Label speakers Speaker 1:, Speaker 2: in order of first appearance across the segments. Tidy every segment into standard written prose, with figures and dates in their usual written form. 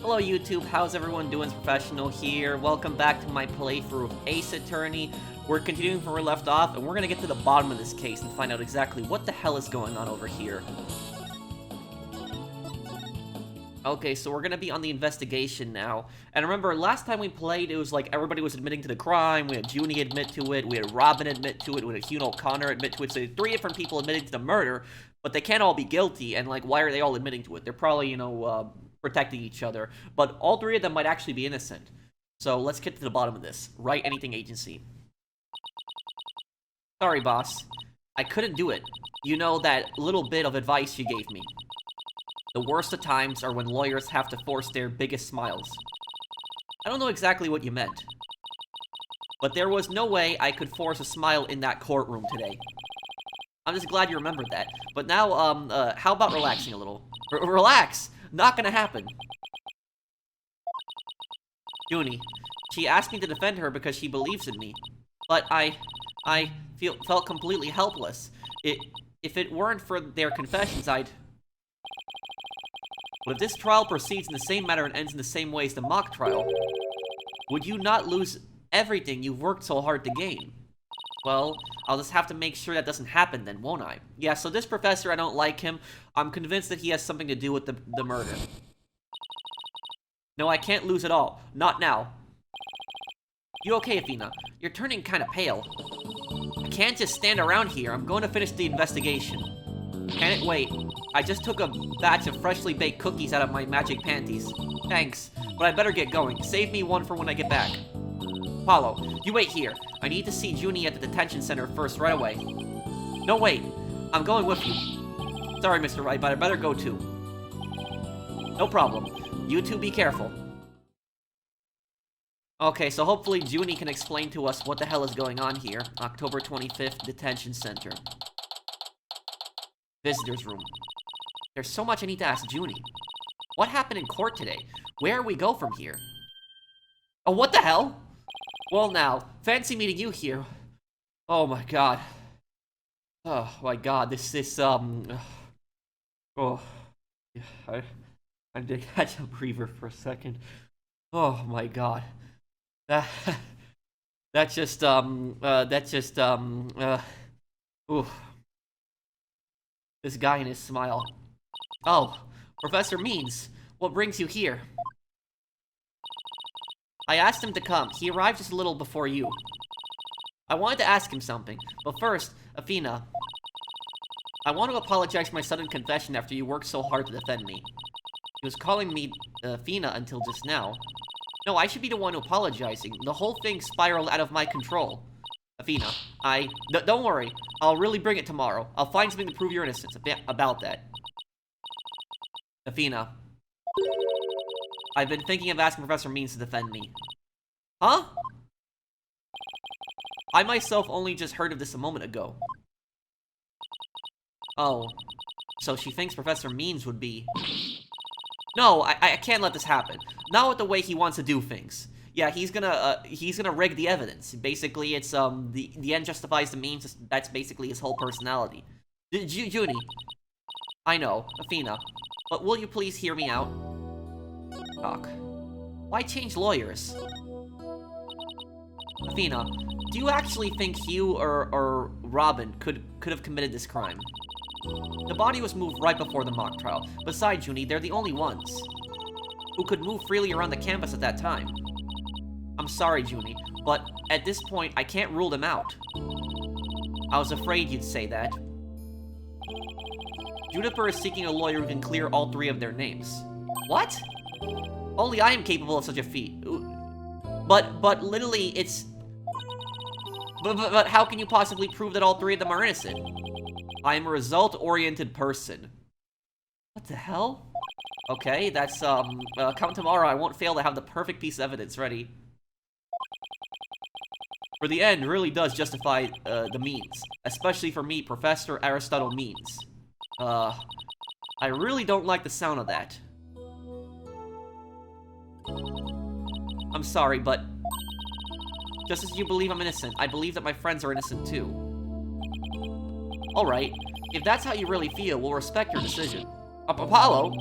Speaker 1: Hello YouTube, how's everyone doing? It's Professional here. Welcome back to my playthrough of Ace Attorney. We're continuing from where we left off, and we're gonna get to the bottom of this case and find out exactly what the hell is going on over here. Okay, so we're gonna be on the investigation now. And remember, last time we played, it was like everybody was admitting to the crime. We had Junie admit to it, we had Robin admit to it, we had Hugh O'Connor admit to it. So 3 different people admitting to the murder, but they can't all be guilty. And like, why are they all admitting to it? They're probably, protecting each other. But all 3 of them might actually be innocent. So let's get to the bottom of this. Write anything agency. Sorry, boss. I couldn't do it. You know that little bit of advice you gave me. The worst of times are when lawyers have to force their biggest smiles. I don't know exactly what you meant, but there was no way I could force a smile in that courtroom today. I'm just glad you remembered that. But now, how about relaxing a little? Relax! Not gonna happen. Junie, she asked me to defend her because she believes in me, but I felt completely helpless. If it weren't for their confessions, But if this trial proceeds in the same manner and ends in the same way as the mock trial, would you not lose everything you've worked so hard to gain? Well, I'll just have to make sure that doesn't happen then, won't I? Yeah, so this professor, I don't like him. I'm convinced that he has something to do with the murder. No, I can't lose it all. Not now. You okay, Athena? You're turning kind of pale. I can't just stand around here. I'm going to finish the investigation. Can it wait? I just took a batch of freshly baked cookies out of my magic panties. Thanks, but I better get going. Save me one for when I get back. Apollo, you wait here. I need to see Junie at the detention center first, right away. No, wait. I'm going with you. Sorry, Mr. Wright, but I better go too. No problem. You two be careful. Okay, so hopefully Junie can explain to us what the hell is going on here. October 25th, detention center. Visitor's room. There's so much I need to ask Junie. What happened in court today? Where we go from here? Oh, what the hell? Well now, fancy meeting you here. Oh my god. Oh my god, oh. Yeah, I did catch a breather for a second. Oh my god. Ooh. This guy and his smile. Oh, Professor Means, what brings you here? I asked him to come. He arrived just a little before you. I wanted to ask him something, but first, Athena. I want to apologize for my sudden confession after you worked so hard to defend me. He was calling me Athena until just now. No, I should be the one apologizing. The whole thing spiraled out of my control. Athena, don't worry. I'll really bring it tomorrow. I'll find something to prove your innocence about that. Athena. I've been thinking of asking Professor Means to defend me. Huh? I myself only just heard of this a moment ago. Oh. So she thinks Professor Means would be... No, I can't let this happen. Not with the way he wants to do things. Yeah, he's gonna rig the evidence. Basically, it's, the end justifies the means. That's basically his whole personality. Junie. I know, Athena. But will you please hear me out? Talk. Why change lawyers? Athena, do you actually think Hugh or Robin could have committed this crime? The body was moved right before the mock trial. Besides, Junie, they're the only ones who could move freely around the campus at that time. I'm sorry, Junie, but at this point, I can't rule them out. I was afraid you'd say that. Juniper is seeking a lawyer who can clear all 3 of their names. What? Only I am capable of such a feat. But literally, it's... But how can you possibly prove that all 3 of them are innocent? I am a result-oriented person. What the hell? Okay, that's, come tomorrow, I won't fail to have the perfect piece of evidence ready. For the end really does justify, the means. Especially for me, Professor Aristotle Means. I really don't like the sound of that. I'm sorry, but... Just as you believe I'm innocent, I believe that my friends are innocent too. Alright, if that's how you really feel, we'll respect your decision. Apollo?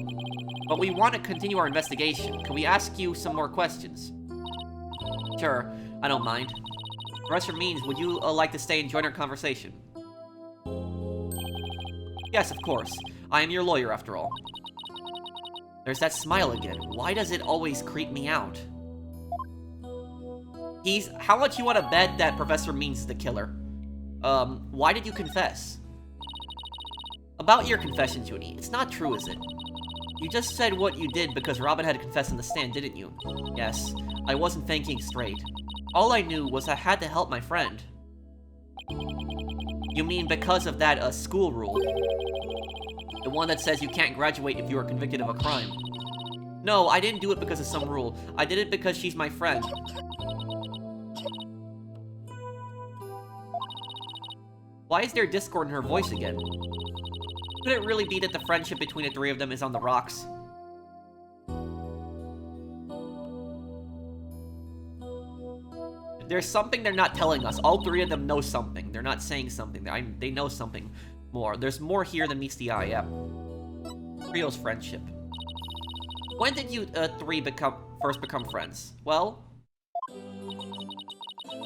Speaker 1: But we want to continue our investigation. Can we ask you some more questions? Sure, I don't mind. Professor Means, would you like to stay and join our conversation? Yes, of course. I am your lawyer, after all. There's that smile again. Why does it always creep me out? How much you want to bet that Professor Means is the killer? Why did you confess? About your confession, Junie. It's not true, is it? You just said what you did because Robin had to confess in the stand, didn't you? Yes. I wasn't thinking straight. All I knew was I had to help my friend. You mean because of that, school rule? The one that says you can't graduate if you are convicted of a crime. No, I didn't do it because of some rule. I did it because she's my friend. Why is there discord in her voice again? Could it really be that the friendship between the three of them is on the rocks? There's something they're not telling us. All three of them know something. They're not saying something. They know something more. There's more here than meets the eye, yeah. Trio's friendship. When did you three first become friends? Well,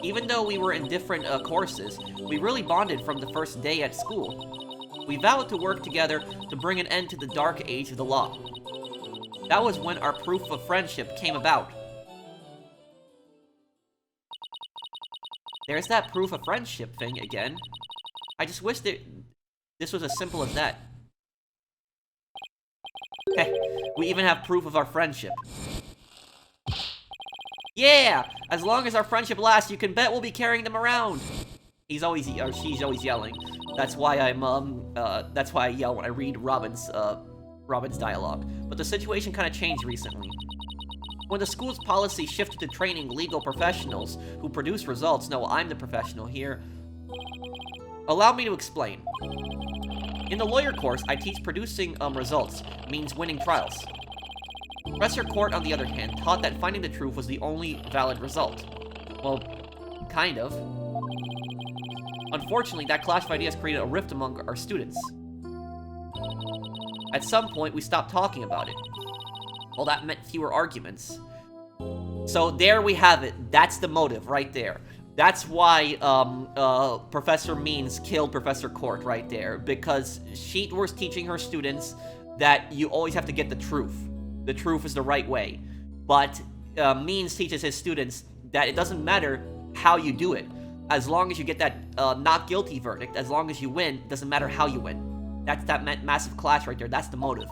Speaker 1: even though we were in different courses, we really bonded from the first day at school. We vowed to work together to bring an end to the dark age of the law. That was when our proof of friendship came about. There's that proof of friendship thing again. I just wish that this was as simple as that. Heh, we even have proof of our friendship. Yeah! As long as our friendship lasts, you can bet we'll be carrying them around. She's always yelling. That's why that's why I yell when I read Robin's dialogue. But the situation kind of changed recently. When the school's policy shifted to training legal professionals who produce results, no, I'm the professional here. Allow me to explain. In the lawyer course, I teach producing results means winning trials. Professor Court, on the other hand, taught that finding the truth was the only valid result. Well, kind of. Unfortunately, that clash of ideas created a rift among our students. At some point, we stopped talking about it. Well, that meant fewer arguments. So there we have it. That's the motive right there. That's why Professor Means killed Professor Court right there. Because she was teaching her students that you always have to get the truth. The truth is the right way. But Means teaches his students that it doesn't matter how you do it. As long as you get that not guilty verdict, as long as you win, it doesn't matter how you win. That's that massive clash right there. That's the motive.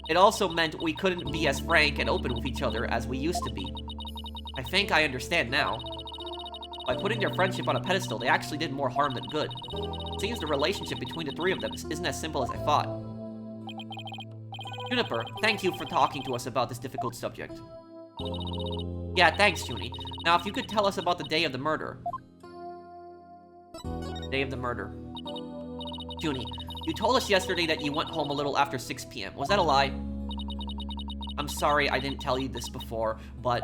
Speaker 1: It also meant we couldn't be as frank and open with each other as we used to be. I think I understand now. By putting their friendship on a pedestal, they actually did more harm than good. It seems the relationship between the three of them isn't as simple as I thought. Juniper, thank you for talking to us about this difficult subject. Yeah, thanks, Junie. Now, if you could tell us about the day of the murder. Day of the murder. Junie, you told us yesterday that you went home a little after 6 p.m. Was that a lie? I'm sorry I didn't tell you this before, but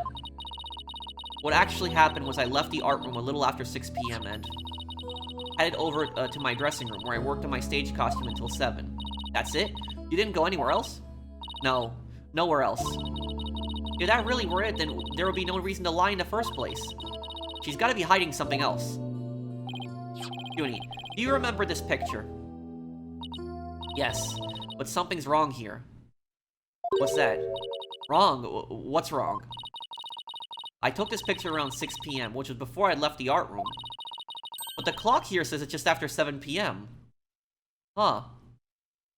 Speaker 1: what actually happened was I left the art room a little after 6 p.m. and headed over to my dressing room where I worked on my stage costume until 7. That's it? You didn't go anywhere else? No, nowhere else. If that really were it, then there would be no reason to lie in the first place. She's gotta be hiding something else. Junie, do you remember this picture? Yes, but something's wrong here. What's that? Wrong? What's wrong? I took this picture around 6 p.m., which was before I left the art room. But the clock here says it's just after 7 p.m. Huh.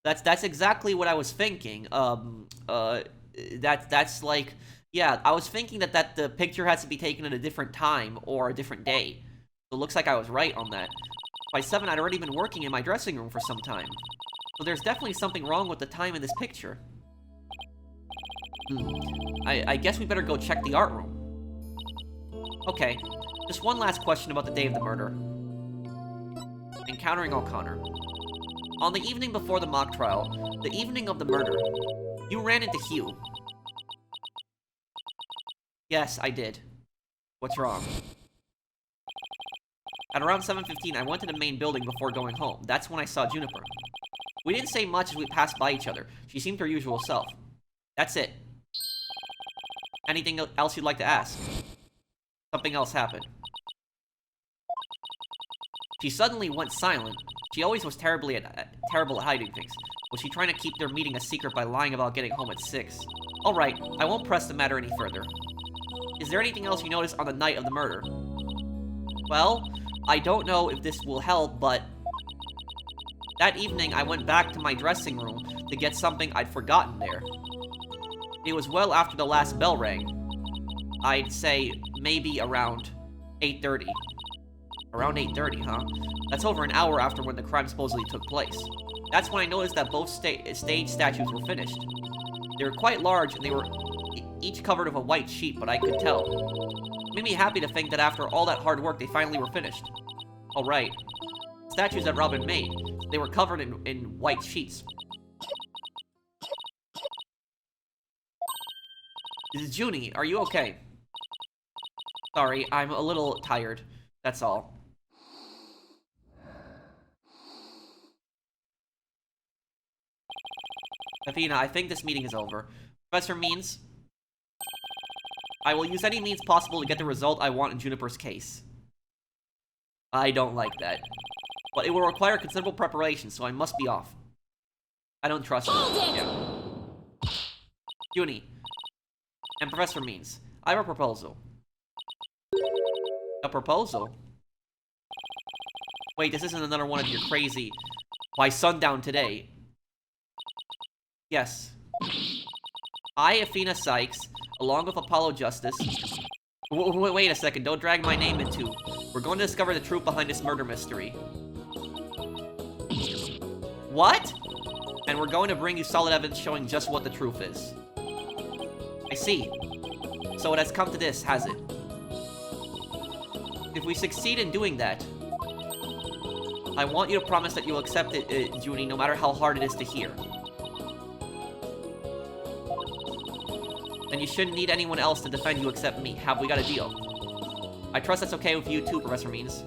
Speaker 1: That's exactly what I was thinking. That's like, yeah, I was thinking that the picture has to be taken at a different time or a different day. So it looks like I was right on that. By 7, I'd already been working in my dressing room for some time. So there's definitely something wrong with the time in this picture. I guess we better go check the art room. Okay, just one last question about the day of the murder. Encountering O'Connor. On the evening before the mock trial, the evening of the murder, you ran into Hugh. Yes, I did. What's wrong? At around 7:15, I went to the main building before going home. That's when I saw Juniper. We didn't say much as we passed by each other. She seemed her usual self. That's it. Anything else you'd like to ask? Something else happened. She suddenly went silent. She always was terrible at hiding things. Was she trying to keep their meeting a secret by lying about getting home at 6? Alright, I won't press the matter any further. Is there anything else you noticed on the night of the murder? Well, I don't know if this will help, but... that evening, I went back to my dressing room to get something I'd forgotten there. It was well after the last bell rang. I'd say maybe around 8:30. Around 8:30, huh? That's over an hour after when the crime supposedly took place. That's when I noticed that both stage statues were finished. They were quite large, and they were each covered with a white sheet, but I could tell. It made me happy to think that after all that hard work, they finally were finished. Oh, right. Statues that Robin made. They were covered in white sheets. This is Junie. Are you okay? Sorry, I'm a little tired. That's all. Athena, I think this meeting is over. Professor Means, I will use any means possible to get the result I want in Juniper's case. I don't like that. But it will require considerable preparation, so I must be off. I don't trust you. Yeah. Junie. And Professor Means, I have a proposal. A proposal? Wait, this isn't another one of your crazy... by sundown today. Yes. I, Athena Sykes, along with Apollo Justice... Wait a second, don't drag my name into... We're going to discover the truth behind this murder mystery. What? And we're going to bring you solid evidence showing just what the truth is. I see. So it has come to this, has it? If we succeed in doing that, I want you to promise that you'll accept it, Junie, no matter how hard it is to hear. And you shouldn't need anyone else to defend you except me. Have we got a deal? I trust that's okay with you too, Professor Means.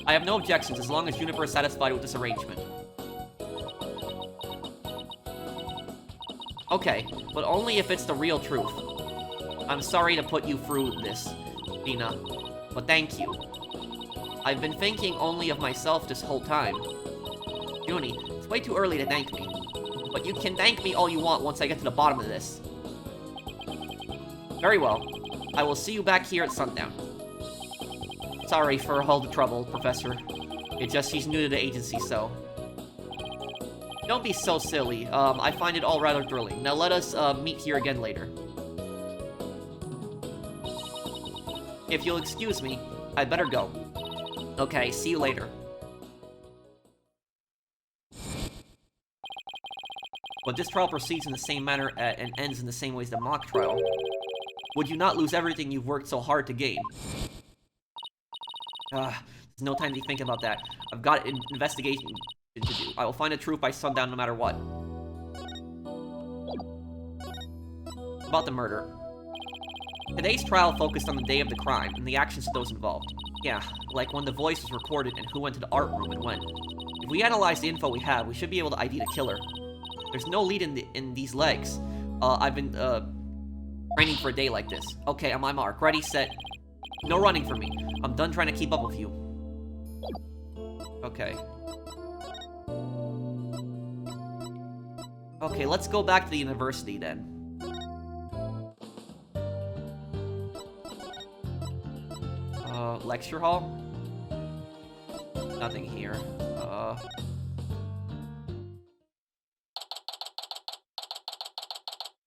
Speaker 1: I have no objections as long as Juniper is satisfied with this arrangement. Okay, but only if it's the real truth. I'm sorry to put you through this, Athena, but thank you. I've been thinking only of myself this whole time. Junie, it's way too early to thank me, but you can thank me all you want once I get to the bottom of this. Very well. I will see you back here at sundown. Sorry for all the trouble, Professor. It's just she's new to the agency, so... Don't be so silly. I find it all rather thrilling. Now let us, meet here again later. If you'll excuse me, I'd better go. Okay, see you later. But this trial proceeds in the same manner and ends in the same way as the mock trial. Would you not lose everything you've worked so hard to gain? There's no time to think about that. I've got an investigation to do. I will find the truth by sundown no matter what. About the murder. Today's trial focused on the day of the crime and the actions of those involved. Yeah, like when the voice was recorded and who went to the art room and when. If we analyze the info we have, we should be able to ID the killer. There's no lead in these legs. I've been training for a day like this. Okay, on my mark. Ready, set. No running for me. I'm done trying to keep up with you. Okay. Okay, let's go back to the university then. Lecture hall? Nothing here.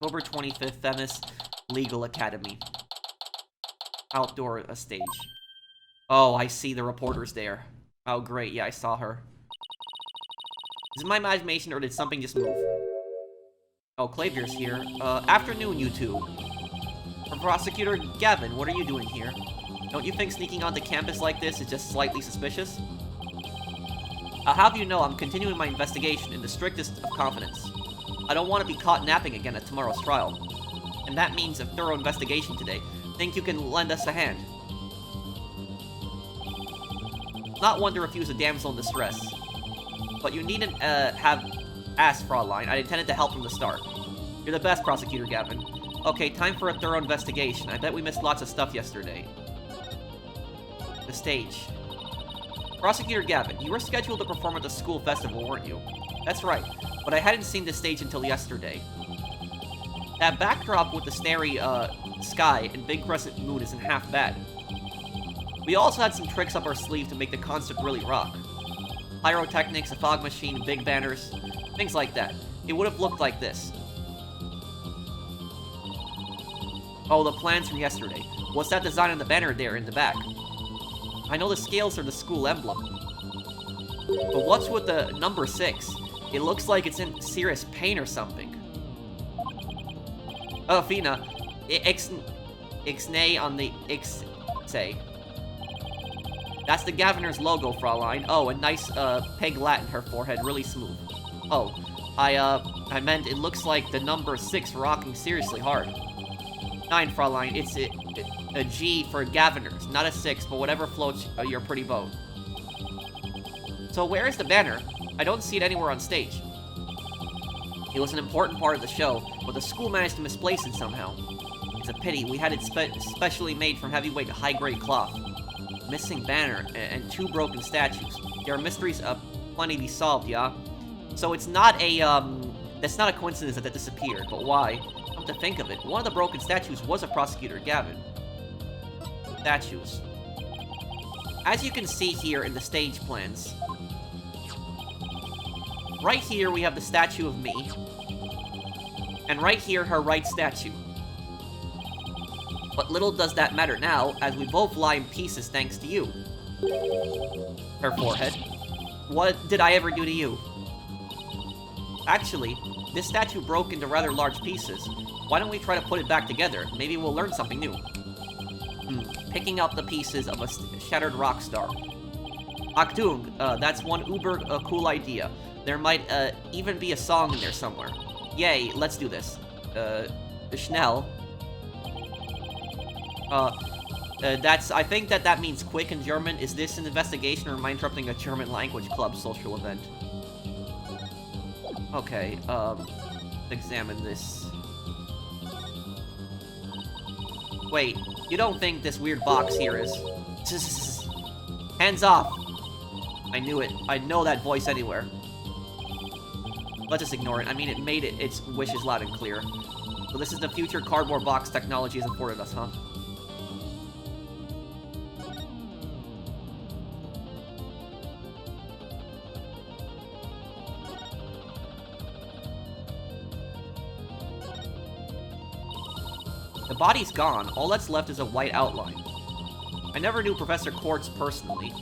Speaker 1: October 25th, Themis Legal Academy. Outdoor stage. Oh, I see the reporters there. Oh, great. Yeah, I saw her. Is it my imagination or did something just move? Oh, Clavier's here. Afternoon, you two. Prosecutor Gavin, what are you doing here? Don't you think sneaking onto campus like this is just slightly suspicious? I'll have you know I'm continuing my investigation in the strictest of confidence. I don't want to be caught napping again at tomorrow's trial. And that means a thorough investigation today. Think you can lend us a hand? Not one to refuse a damsel in distress. But you needn't have Ass, Fraulein. I intended to help from the start. You're the best, Prosecutor Gavin. Okay, time for a thorough investigation. I bet we missed lots of stuff yesterday. The stage. Prosecutor Gavin, you were scheduled to perform at the school festival, weren't you? That's right, but I hadn't seen the stage until yesterday. That backdrop with the starry, sky and big crescent moon isn't half bad. We also had some tricks up our sleeve to make the concert really rock. Pyrotechnics, a fog machine, big banners, things like that. It would have looked like this. Oh, the plans from yesterday. What's that design on the banner there in the back? I know the scales are the school emblem. But what's with the number 6? It looks like it's in serious pain or something. Oh, Athena. Ixnay on the Ixay. That's the Gaviner's logo, Fraulein. Oh, a nice, peg Latin her forehead, really smooth. Oh, I meant it looks like the number 6 rocking seriously hard. 9, Fraulein. It's a G for Gaviner's, not a 6, but whatever floats your pretty boat. So where is the banner? I don't see it anywhere on stage. It was an important part of the show, but the school managed to misplace it somehow. It's a pity. We had it specially made from heavyweight high-grade cloth. Missing banner and 2 broken statues. There are mysteries plenty to be solved, yeah? So it's not a, that's not a coincidence that disappeared, but why? Come to think of it, one of the broken statues was a Prosecutor Gavin. Statues. As you can see here in the stage plans, right here we have the statue of me, and right here her right statue. But little does that matter now, as we both lie in pieces thanks to you. Her forehead. What did I ever do to you? Actually, this statue broke into rather large pieces. Why don't we try to put it back together? Maybe we'll learn something new. Picking up the pieces of a shattered rock star. Achtung, that's one uber cool idea. There might even be a song in there somewhere. Yay, let's do this. Schnell. I think that means quick in German. Is this an investigation or am I interrupting a German language club social event? Okay, examine this. Wait, you don't think this weird box here is... Hands off! I knew it. I know that voice anywhere. Let's just ignore it. I mean, it made its wishes loud and clear. So this is the future cardboard box technology has afforded us, huh? The body's gone. All that's left is a white outline. I never knew Professor Quartz personally,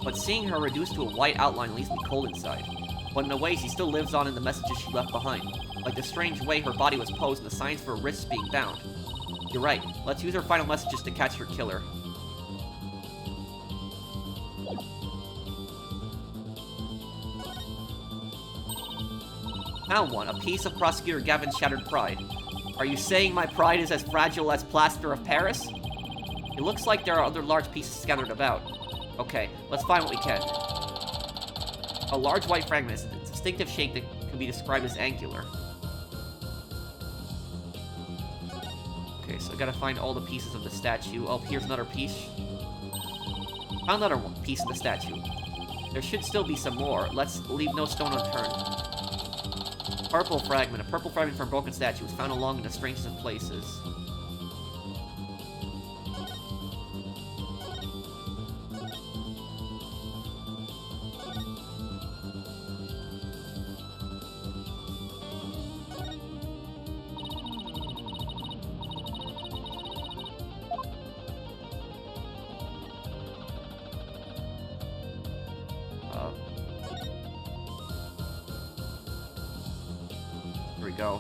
Speaker 1: but seeing her reduced to a white outline leaves me cold inside. But in a way, she still lives on in the messages she left behind, like the strange way her body was posed and the signs for her wrists being bound. You're right. Let's use her final messages to catch her killer. Found one. A piece of Prosecutor Gavin's shattered pride. Are you saying my pride is as fragile as plaster of Paris? It looks like there are other large pieces scattered about. Okay, let's find what we can. A large white fragment is a distinctive shape that can be described as angular. Okay, so I gotta find all the pieces of the statue. Oh, here's another piece. Found another piece of the statue. There should still be some more. Let's leave no stone unturned. Purple fragment. A purple fragment from a broken statue was found along in the strangest of places. Go.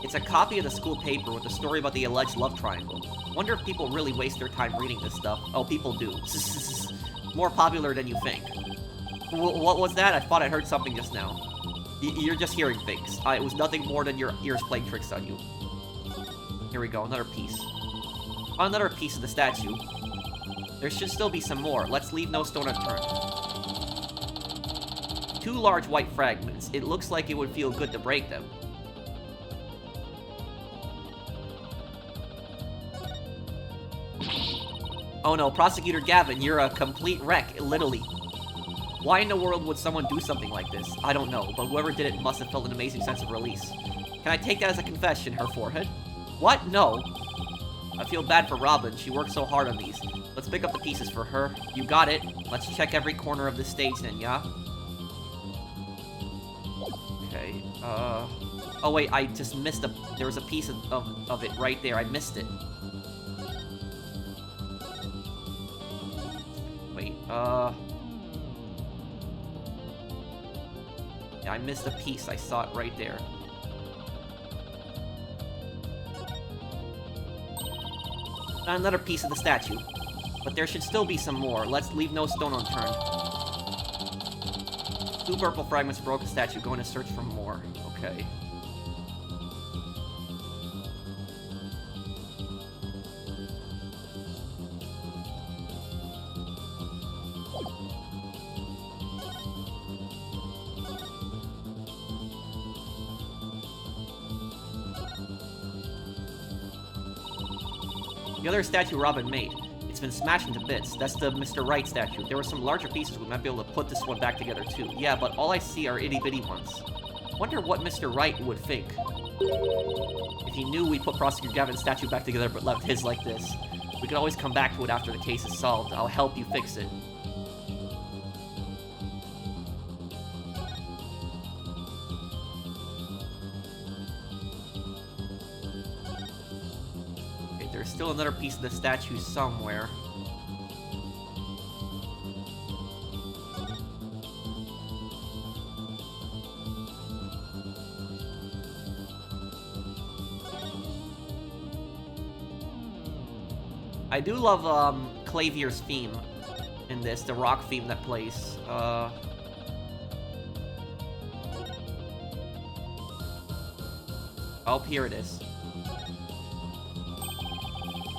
Speaker 1: It's a copy of the school paper with a story about the alleged love triangle. Wonder if people really waste their time reading this stuff. Oh, people do. More popular than you think. What was that? I thought I heard something just now. You're just hearing things. It was nothing more than your ears playing tricks on you. Here we go, another piece. Another piece of the statue. There should still be some more. Let's leave no stone unturned. 2 large white fragments. It looks like it would feel good to break them. Oh no, Prosecutor Gavin, you're a complete wreck, literally. Why in the world would someone do something like this? I don't know, but whoever did it must have felt an amazing sense of release. Can I take that as a confession? Her forehead? What? No. I feel bad for Robin. She worked so hard on these. Let's pick up the pieces for her. You got it. Let's check every corner of the stage then, yeah? Okay, oh wait, I just missed there was a piece of it right there. I missed it. Wait, yeah, I missed a piece. I saw it right there. Not another piece of the statue. But there should still be some more. Let's leave no stone unturned. 2 purple fragments broke the statue. Going to search for more. Okay. The other statue Robin made. It's been smashed into bits. That's the Mr. Right statue. There were some larger pieces. We might be able to put this one back together too. Yeah, but all I see are itty-bitty ones. Wonder what Mr. Right would think. If he knew we put Prosecutor Gavin's statue back together but left his like this. We could always come back to it after the case is solved. I'll help you fix it. There's still another piece of the statue somewhere. I do love Clavier's theme in this, the rock theme that plays. Oh, here it is.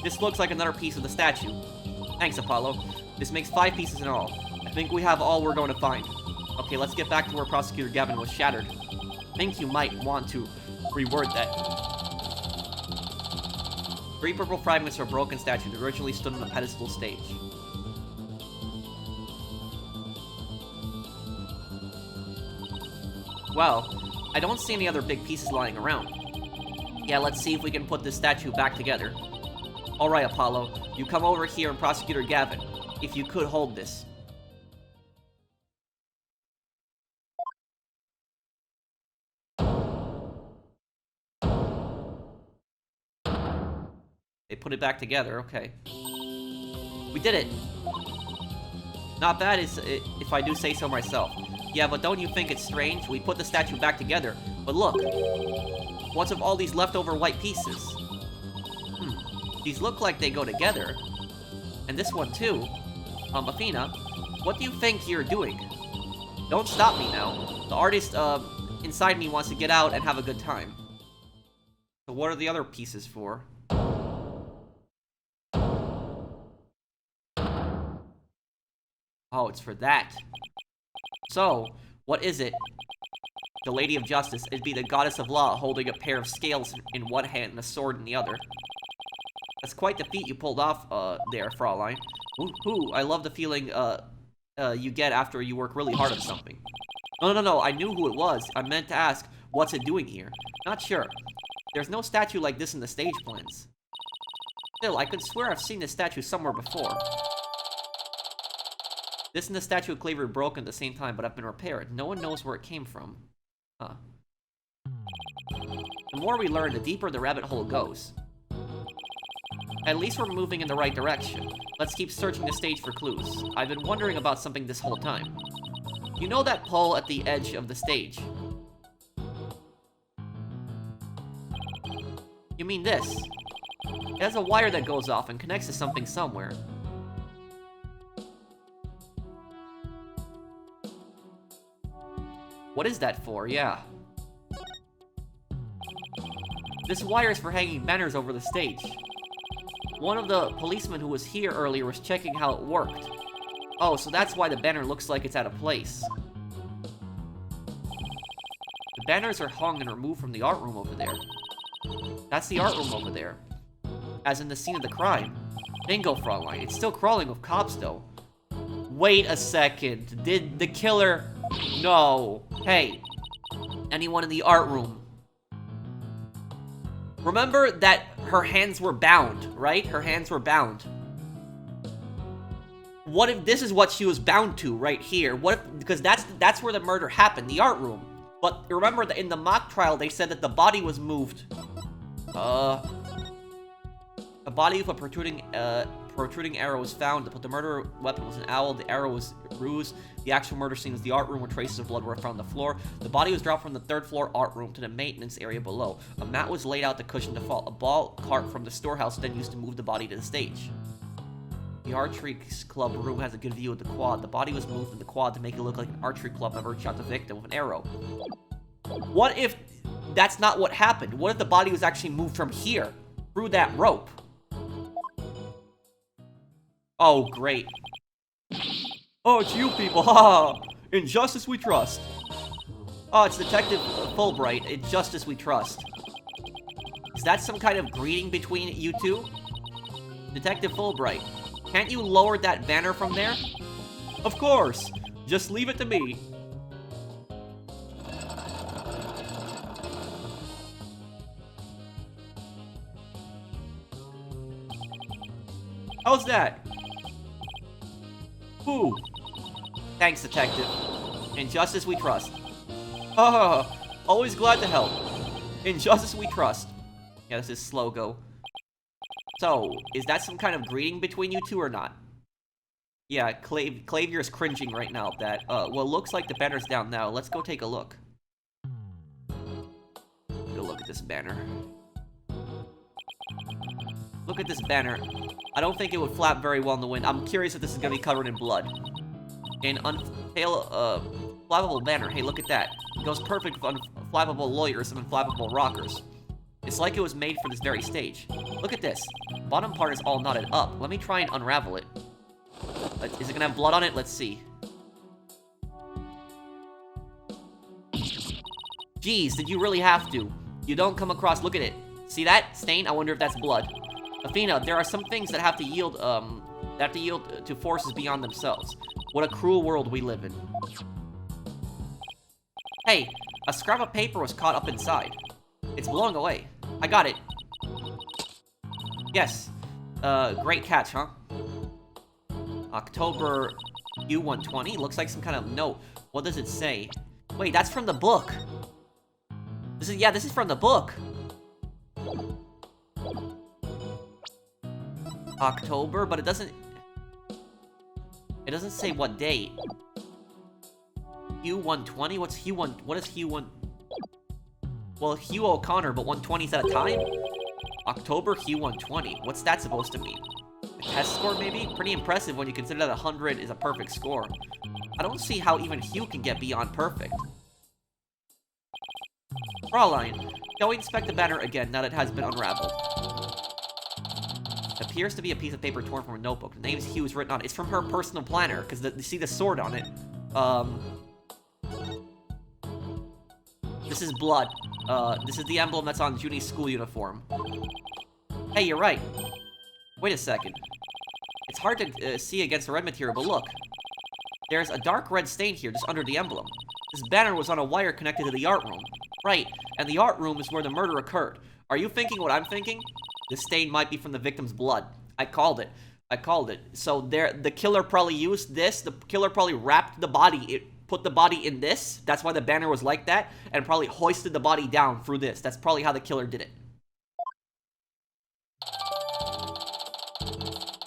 Speaker 1: This looks like another piece of the statue. Thanks, Apollo. This makes 5 pieces in all. I think we have all we're going to find. Okay, let's get back to where Prosecutor Gavin was shattered. I think you might want to reword that. 3 purple fragments of a broken statue that originally stood on a pedestal stage. Well, I don't see any other big pieces lying around. Yeah, let's see if we can put this statue back together. Alright, Apollo, you come over here and Prosecutor Gavin. If you could hold this. They put it back together, okay. We did it! Not bad, if I do say so myself. Yeah, but don't you think it's strange? We put the statue back together, but look! What's of all these leftover white pieces? These look like they go together. And this one too. Athena, what do you think you're doing? Don't stop me now. The artist, inside me wants to get out and have a good time. So what are the other pieces for? Oh, it's for that. So, what is it? The Lady of Justice. It'd be the Goddess of Law holding a pair of scales in one hand and a sword in the other. That's quite the feat you pulled off, there, Fraulein. Woohoo, I love the feeling, you get after you work really hard on something. No, I knew who it was. I meant to ask, what's it doing here? Not sure. There's no statue like this in the stage plans. Still, I could swear I've seen this statue somewhere before. This and the statue of Claver broke at the same time, but have been repaired. No one knows where it came from. Huh. The more we learn, the deeper the rabbit hole goes. At least we're moving in the right direction. Let's keep searching the stage for clues. I've been wondering about something this whole time. You know that pole at the edge of the stage? You mean this? It has a wire that goes off and connects to something somewhere. What is that for? Yeah. This wire is for hanging banners over the stage. One of the policemen who was here earlier was checking how it worked. Oh, so that's why the banner looks like it's out of place. The banners are hung and removed from the art room over there. That's the art room over there. As in the scene of the crime. Bingo, Fraulein. It's still crawling with cops, though. Wait a second. Did the killer... No. Hey. Anyone in the art room? Remember that her hands were bound, right? Her hands were bound. What if this is what she was bound to right here? What if... Because that's where the murder happened, the art room. But remember that in the mock trial, they said that the body was moved. A body with a protruding arrow was found, but the murder weapon was an owl. The arrow was a ruse. The actual murder scene was the art room where traces of blood were found on the floor. The body was dropped from the 3rd floor art room to the maintenance area below. A mat was laid out to cushion the fall. A ball cart from the storehouse then used to move the body to the stage. The archery club room has a good view of the quad. The body was moved in the quad to make it look like an archery club member shot the victim with an arrow. What if that's not what happened? What if the body was actually moved from here through that rope? Oh, great. Oh, it's you people, ha! In justice we trust. Oh, it's Detective Fulbright. In justice we trust. Is that some kind of greeting between you two? Detective Fulbright, can't you lower that banner from there? Of course. Just leave it to me. How's that? Ooh. Thanks, Detective. In justice we trust. Always glad to help. In justice we trust. Yeah, this is Slogo. So, is that some kind of greeting between you two or not? Yeah, Clavier is cringing right now at that. Well, looks like the banner's down now. Let's go take a look. Take a look at this banner. Look at this banner. I don't think it would flap very well in the wind. I'm curious if this is gonna be covered in blood. An unflappable banner. Hey, look at that. It goes perfect with unflappable lawyers and unflappable rockers. It's like it was made for this very stage. Look at this. Bottom part is all knotted up. Let me try and unravel it. Is it gonna have blood on it? Let's see. Jeez, did you really have to? You don't come across... Look at it. See that stain? I wonder if that's blood. Athena, there are some things that have to yield, to forces beyond themselves. What a cruel world we live in. Hey, a scrap of paper was caught up inside. It's blowing away. I got it. Yes. Great catch, huh? October U120? Looks like some kind of note. What does it say? Wait, that's from the book. This is from the book. October, but it doesn't say what date. Hugh 120? What is Hugh 1? Well, Hugh O'Connor, but 120 is at a time? October, Hugh 120. What's that supposed to mean? A test score, maybe? Pretty impressive when you consider that 100 is a perfect score. I don't see how even Hugh can get beyond perfect. Fraulein, shall we inspect the banner again now that it has been unraveled? It appears to be a piece of paper torn from a notebook. The name's Hugh is written on it. It's from her personal planner, because you see the sword on it. This is blood. This is the emblem that's on Junie's school uniform. Hey, you're right. Wait a second. It's hard to see against the red material, but look. There's a dark red stain here just under the emblem. This banner was on a wire connected to the art room. Right, and the art room is where the murder occurred. Are you thinking what I'm thinking? The stain might be from the victim's blood. I called it. So the killer probably used this. The killer probably wrapped the body. Put the body in this. That's why the banner was like that. And probably hoisted the body down through this. That's probably how the killer did it.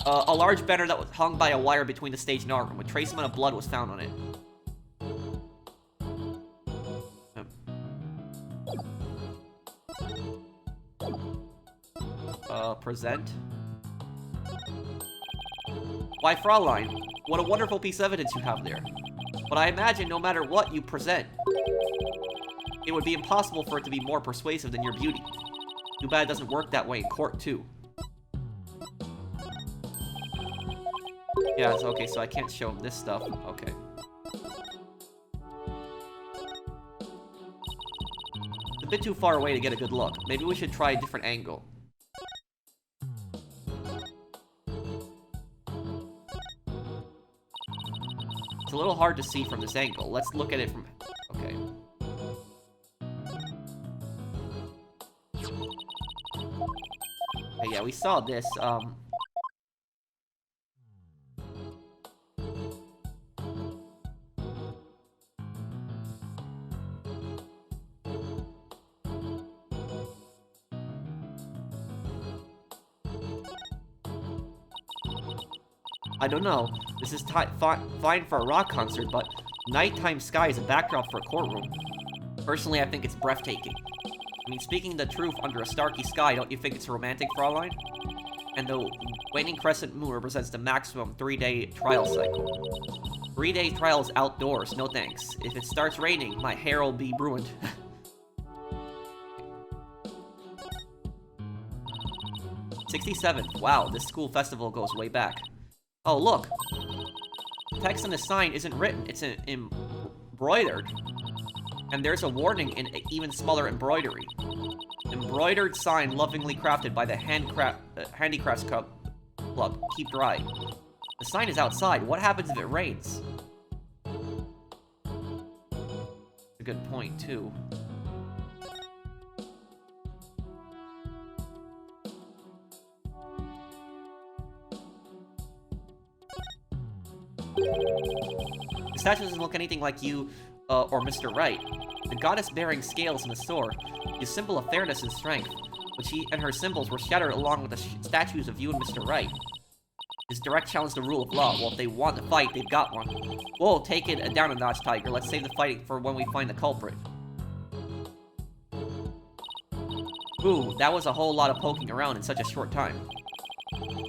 Speaker 1: A large banner that was hung by a wire between the stage and art room. A trace amount of blood was found on it. Present. Why, Fraulein, what a wonderful piece of evidence you have there. But I imagine no matter what you present, it would be impossible for it to be more persuasive than your beauty. Too bad it doesn't work that way in court, too. Yeah, it's okay, so I can't show him this stuff. Okay. a bit too far away to get a good look. Maybe we should try a different angle. It's a little hard to see from this angle. Let's look at it from... Okay. Okay, yeah, we saw this, I don't know. This is fine for a rock concert, but nighttime sky is a backdrop for a courtroom. Personally, I think it's breathtaking. I mean, speaking the truth, under a starky sky, don't you think it's romantic, Fraulein? And the waning crescent moon represents the maximum 3-day trial cycle. 3-day trials outdoors, no thanks. If it starts raining, my hair will be ruined. 67th. Wow, this school festival goes way back. Oh, look! The text on the sign isn't written, it's embroidered. And there's a warning in even smaller embroidery. Embroidered sign lovingly crafted by the Handicrafts Club. Keep dry. The sign is outside. What happens if it rains? That's a good point, too. The statue doesn't look anything like you or Mr. Wright. The goddess bearing scales in the sword, the symbol of fairness and strength, which he and her symbols were shattered along with the statues of you and Mr. Wright. This direct challenge the rule of law. Well, if they want to fight, they've got one. Whoa, take it down a notch, Tiger. Let's save the fighting for when we find the culprit. Ooh, that was a whole lot of poking around in such a short time.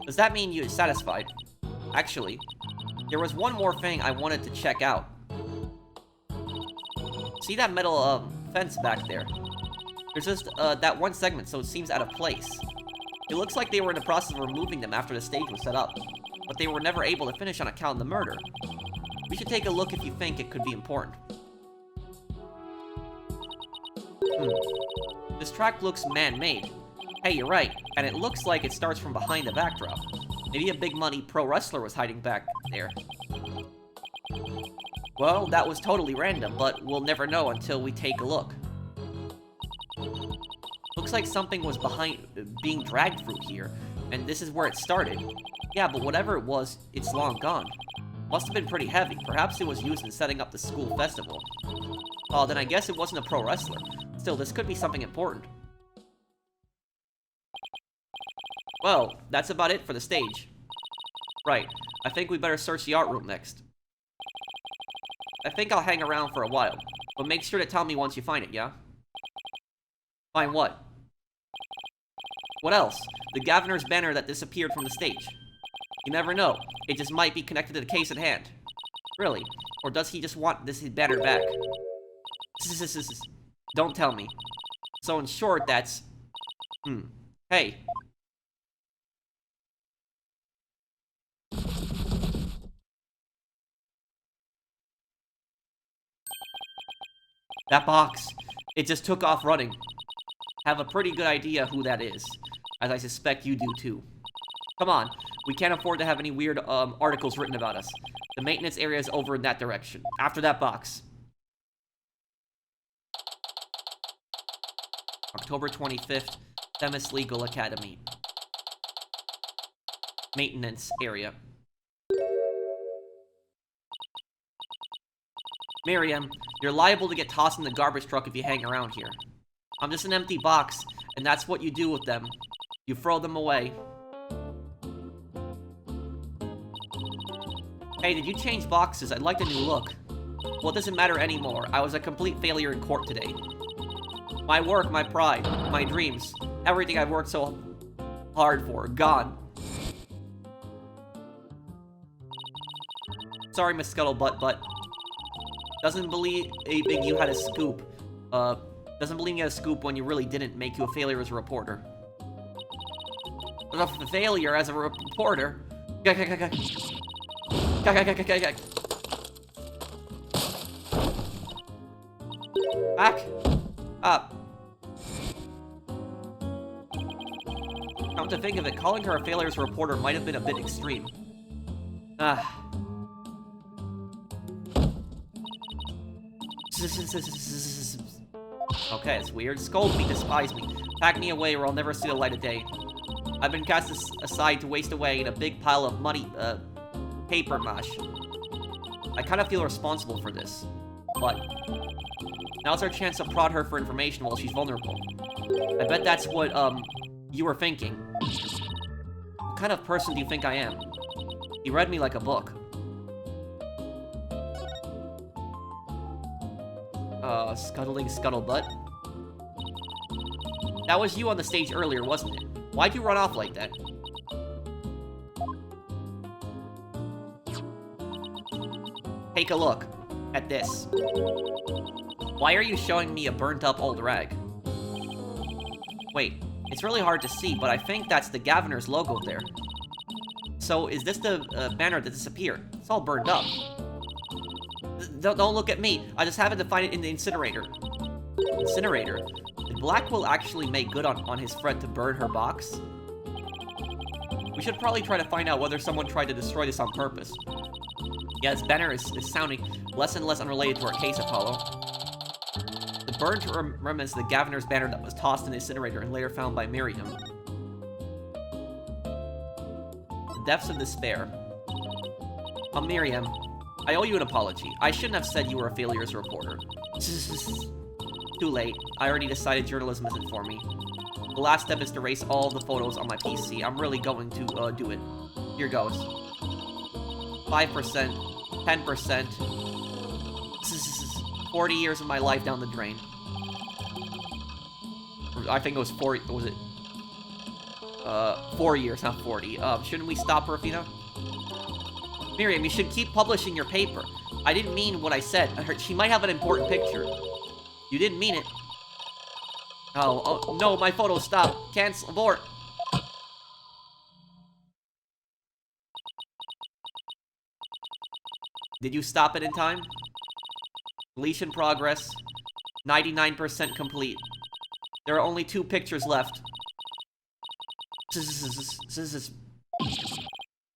Speaker 1: Does that mean you're satisfied? Actually, there was one more thing I wanted to check out. See that metal fence back there? There's just that one segment, so it seems out of place. It looks like they were in the process of removing them after the stage was set up, but they were never able to finish on account of the murder. We should take a look if you think it could be important. This track looks man-made. Hey, you're right, and it looks like it starts from behind the backdrop. Maybe a big-money pro wrestler was hiding back there. Well, that was totally random, but we'll never know until we take a look. Looks like something was being dragged through here, and this is where it started. Yeah, but whatever it was, it's long gone. Must have been pretty heavy. Perhaps it was used in setting up the school festival. Oh, then I guess it wasn't a pro wrestler. Still, this could be something important. Well, that's about it for the stage. Right, I think we better search the art room next. I think I'll hang around for a while, but make sure to tell me once you find it, yeah? Find what? What else? The governor's banner that disappeared from the stage. You never know, it just might be connected to the case at hand. Really? Or does he just want this banner back? Don't tell me. So in short, that's... Hey. That box. It just took off running. Have a pretty good idea who that is, as I suspect you do too. Come on, we can't afford to have any weird articles written about us. The maintenance area is over in that direction, after that box. October 25th, Themis Legal Academy. Maintenance area. Myriam, you're liable to get tossed in the garbage truck if you hang around here. I'm just an empty box, and that's what you do with them. You throw them away. Hey, did you change boxes? I'd like a new look. Well, it doesn't matter anymore. I was a complete failure in court today. My work, my pride, my dreams, everything I've worked so hard for, gone. Sorry, Miss Scuttlebutt, but... Doesn't believe you had a scoop. Doesn't believe you had a scoop when you really didn't make you a failure as a reporter. A failure as a reporter? Back up. Come to think of it, calling her a failure as a reporter might have been a bit extreme. Ah. Okay, it's weird. Scold me, despise me. Pack me away or I'll never see the light of day. I've been cast aside to waste away in a big pile of muddy, paper mash. I kind of feel responsible for this. But now's our chance to prod her for information while she's vulnerable. I bet that's what, you were thinking. What kind of person do you think I am? You read me like a book. Scuttling scuttlebutt. That was you on the stage earlier, wasn't it? Why'd you run off like that? Take a look at this. Why are you showing me a burnt-up old rag? Wait, it's really hard to see, but I think that's the Governor's logo there. So, is this the banner that disappeared? It's all burned up. Don't look at me. I just happened to find it in the incinerator. Incinerator? Did Blackwell actually make good on his threat to burn her box? We should probably try to find out whether someone tried to destroy this on purpose. Yeah, this banner is sounding less and less unrelated to our case, Apollo. The burned remnants of the Governor's banner that was tossed in the incinerator and later found by Myriam. The depths of despair. Myriam, I owe you an apology. I shouldn't have said you were a failure as a reporter. Too late. I already decided journalism isn't for me. The last step is to erase all the photos on my PC. I'm really going to do it. Here goes. 5%, 10%. 40 years of my life down the drain. I think it was 4, was it? 4 years, not 40. Shouldn't we stop her, Athena? Myriam, you should keep publishing your paper. I didn't mean what I said. She might have an important picture. You didn't mean it. Oh, no, my photo stopped. Cancel, abort. Did you stop it in time? Deletion progress. 99% complete. There are only 2 pictures left.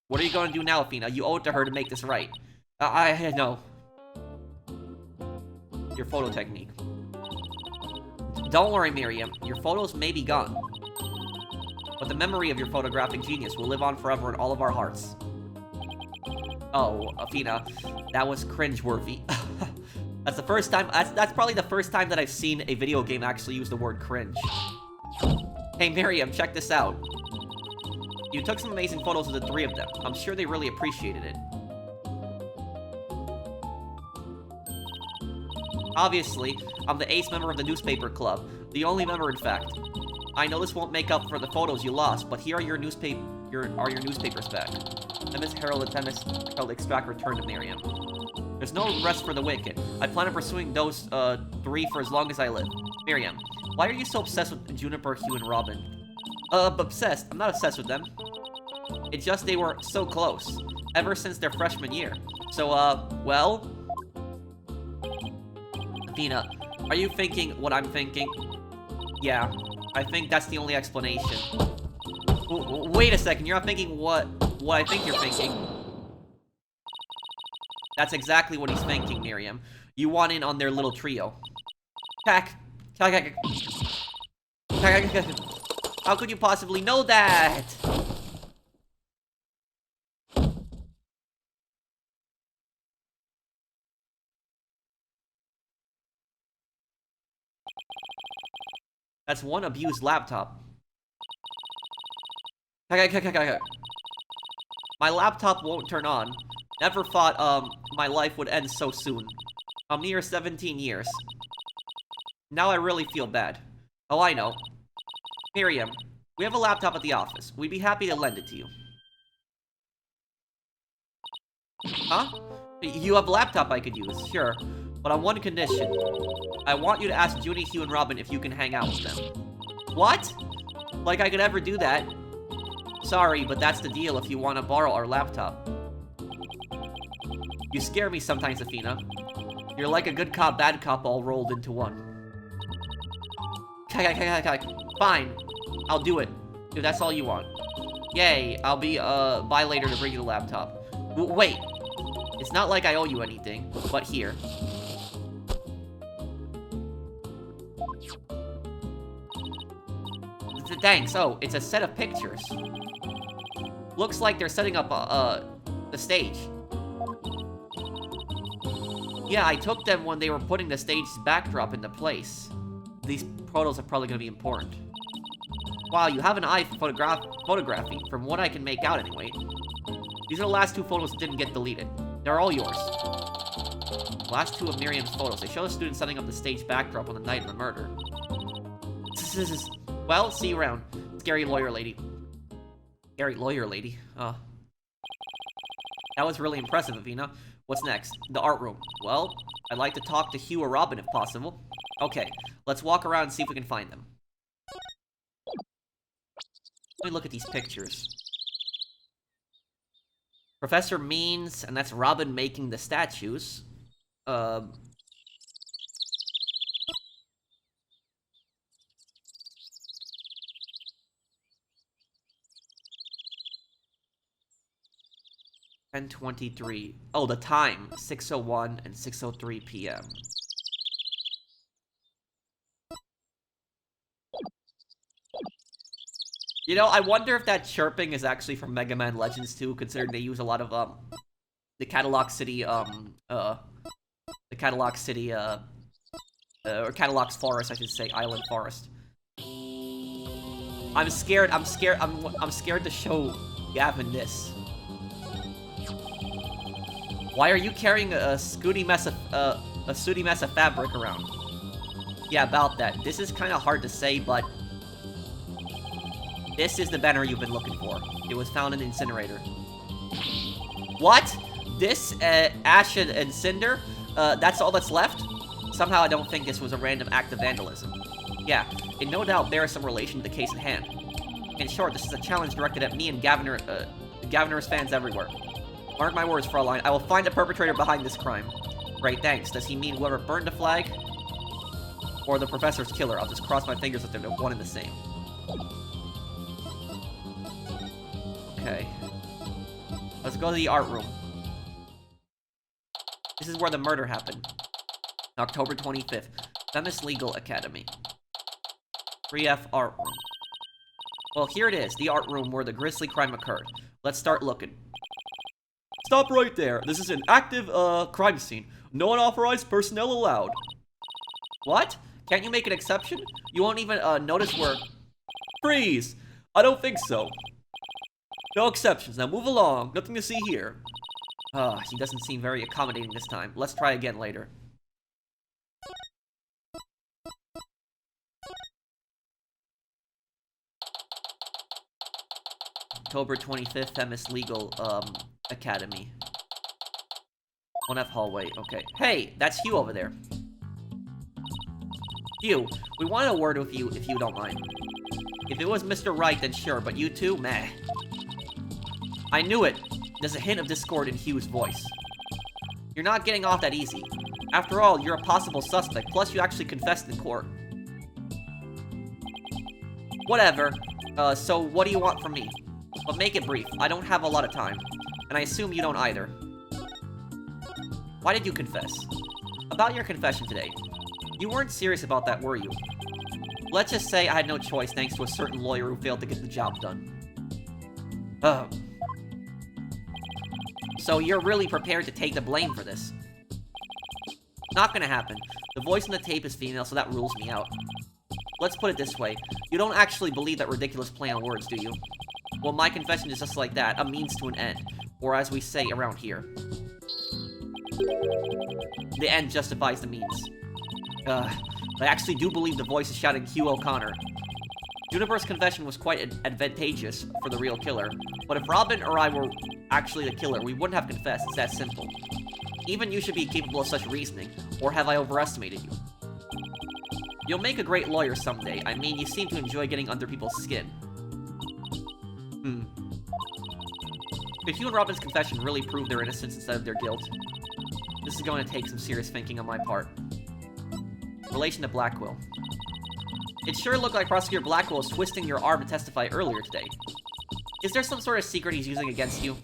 Speaker 1: What are you going to do now, Athena? You owe it to her to make this right. I know. Your photo technique. Don't worry, Myriam. Your photos may be gone. But the memory of your photographic genius will live on forever in all of our hearts. Oh, Athena, that was cringe-worthy. That's the first time, that's probably the first time that I've seen a video game actually use the word cringe. Hey, Myriam, check this out. You took some amazing photos of the 3 of them. I'm sure they really appreciated it. Obviously, I'm the ace member of the newspaper club. The only member, in fact. I know this won't make up for the photos you lost, but here are your newspapers back. Themis Herald and Themis Herald extract return to Myriam. There's no rest for the wicked. I plan on pursuing those 3 for as long as I live. Myriam, why are you so obsessed with Juniper, Hugh, and Robin? Obsessed. I'm not obsessed with them. It's just they were so close. Ever since their freshman year. So, well... Athena, are you thinking what I'm thinking? Yeah, I think that's the only explanation. Wait a second, you're not thinking what I think you're thinking. That's exactly what he's thinking, Myriam. You want in on their little trio. How could you possibly know that? That's one abused laptop. My laptop won't turn on. Never thought, my life would end so soon. A mere 17 years. Now I really feel bad. Oh, I know. Myriam, we have a laptop at the office. We'd be happy to lend it to you. Huh? You have a laptop I could use, sure. But on one condition. I want you to ask Junie, Hugh, and Robin if you can hang out with them. What? Like I could ever do that? Sorry, but that's the deal if you want to borrow our laptop. You scare me sometimes, Athena. You're like a good cop, bad cop all rolled into one. Fine. I'll do it. Dude, that's all you want. Yay, I'll be, by later to bring you the laptop. Wait. It's not like I owe you anything, but here. Thanks. Oh, it's a set of pictures. Looks like they're setting up, the stage. Yeah, I took them when they were putting the stage's backdrop into place. These photos are probably gonna be important. Wow, you have an eye for photography, from what I can make out anyway. These are the last 2 photos that didn't get deleted. They're all yours. Last 2 of Myriam's photos. They show the student setting up the stage backdrop on the night of the murder. Well, see you around. Scary lawyer lady. Scary lawyer lady. That was really impressive, Athena. What's next? The art room. Well, I'd like to talk to Hugh or Robin if possible. Okay, let's walk around and see if we can find them. Let me look at these pictures. Professor Means, and that's Robin making the statues. 10:23. Oh, the time. 6:01 and 6:03 p.m. You know, I wonder if that chirping is actually from Mega Man Legends 2, considering they use a lot of, the Cadillac City, or Cadillac's forest, I should say, Island Forest. I'm scared to show Gavin this. Why are you carrying a sooty mess of fabric around? Yeah, about that. This is kind of hard to say, but this is the banner you've been looking for. It was found in the incinerator. What? This, ash and cinder? That's all that's left? Somehow I don't think this was a random act of vandalism. Yeah, it no doubt bears some relation to the case at hand. In short, this is a challenge directed at me and Gaviner's fans everywhere. Mark my words, Fraulein, I will find the perpetrator behind this crime. Great, thanks. Does he mean whoever burned the flag? Or the professor's killer? I'll just cross my fingers that they're one and the same. Okay. Let's go to the art room. This is where the murder happened. October 25th. Femis Legal Academy. 3F art room. Well, here it is, the art room where the grisly crime occurred. Let's start looking. Stop right there. This is an active, crime scene. No unauthorized personnel allowed. What? Can't you make an exception? You won't even, notice where... Freeze! I don't think so. No exceptions. Now move along. Nothing to see here. He doesn't seem very accommodating this time. Let's try again later. October 25th, Femis Legal, Academy. 1F hallway, okay. Hey, that's Hugh over there. Hugh, we want a word with you, if you don't mind. If it was Mr. Wright, then sure, but you two, meh. I knew it. There's a hint of discord in Hugh's voice. You're not getting off that easy. After all, you're a possible suspect, plus you actually confessed in court. Whatever. So what do you want from me? But make it brief. I don't have a lot of time. And I assume you don't either. Why did you confess? About your confession today. You weren't serious about that, were you? Let's just say I had no choice thanks to a certain lawyer who failed to get the job done. So you're really prepared to take the blame for this? Not gonna happen. The voice in the tape is female, so that rules me out. Let's put it this way. You don't actually believe that ridiculous play on words, do you? Well, my confession is just like that, a means to an end. Or as we say around here. The end justifies the means. I actually do believe the voice is shouting Hugh O'Connor. Juniper's confession was quite advantageous for the real killer, but if Robin or I were actually the killer, we wouldn't have confessed, it's that simple. Even you should be capable of such reasoning, or have I overestimated you? You'll make a great lawyer someday. I mean, you seem to enjoy getting under people's skin. Could Hugh and Robin's confession really prove their innocence instead of their guilt? This is going to take some serious thinking on my part. Relation to Blackwell. It sure looked like Prosecutor Blackwell was twisting your arm to testify earlier today. Is there some sort of secret he's using against you?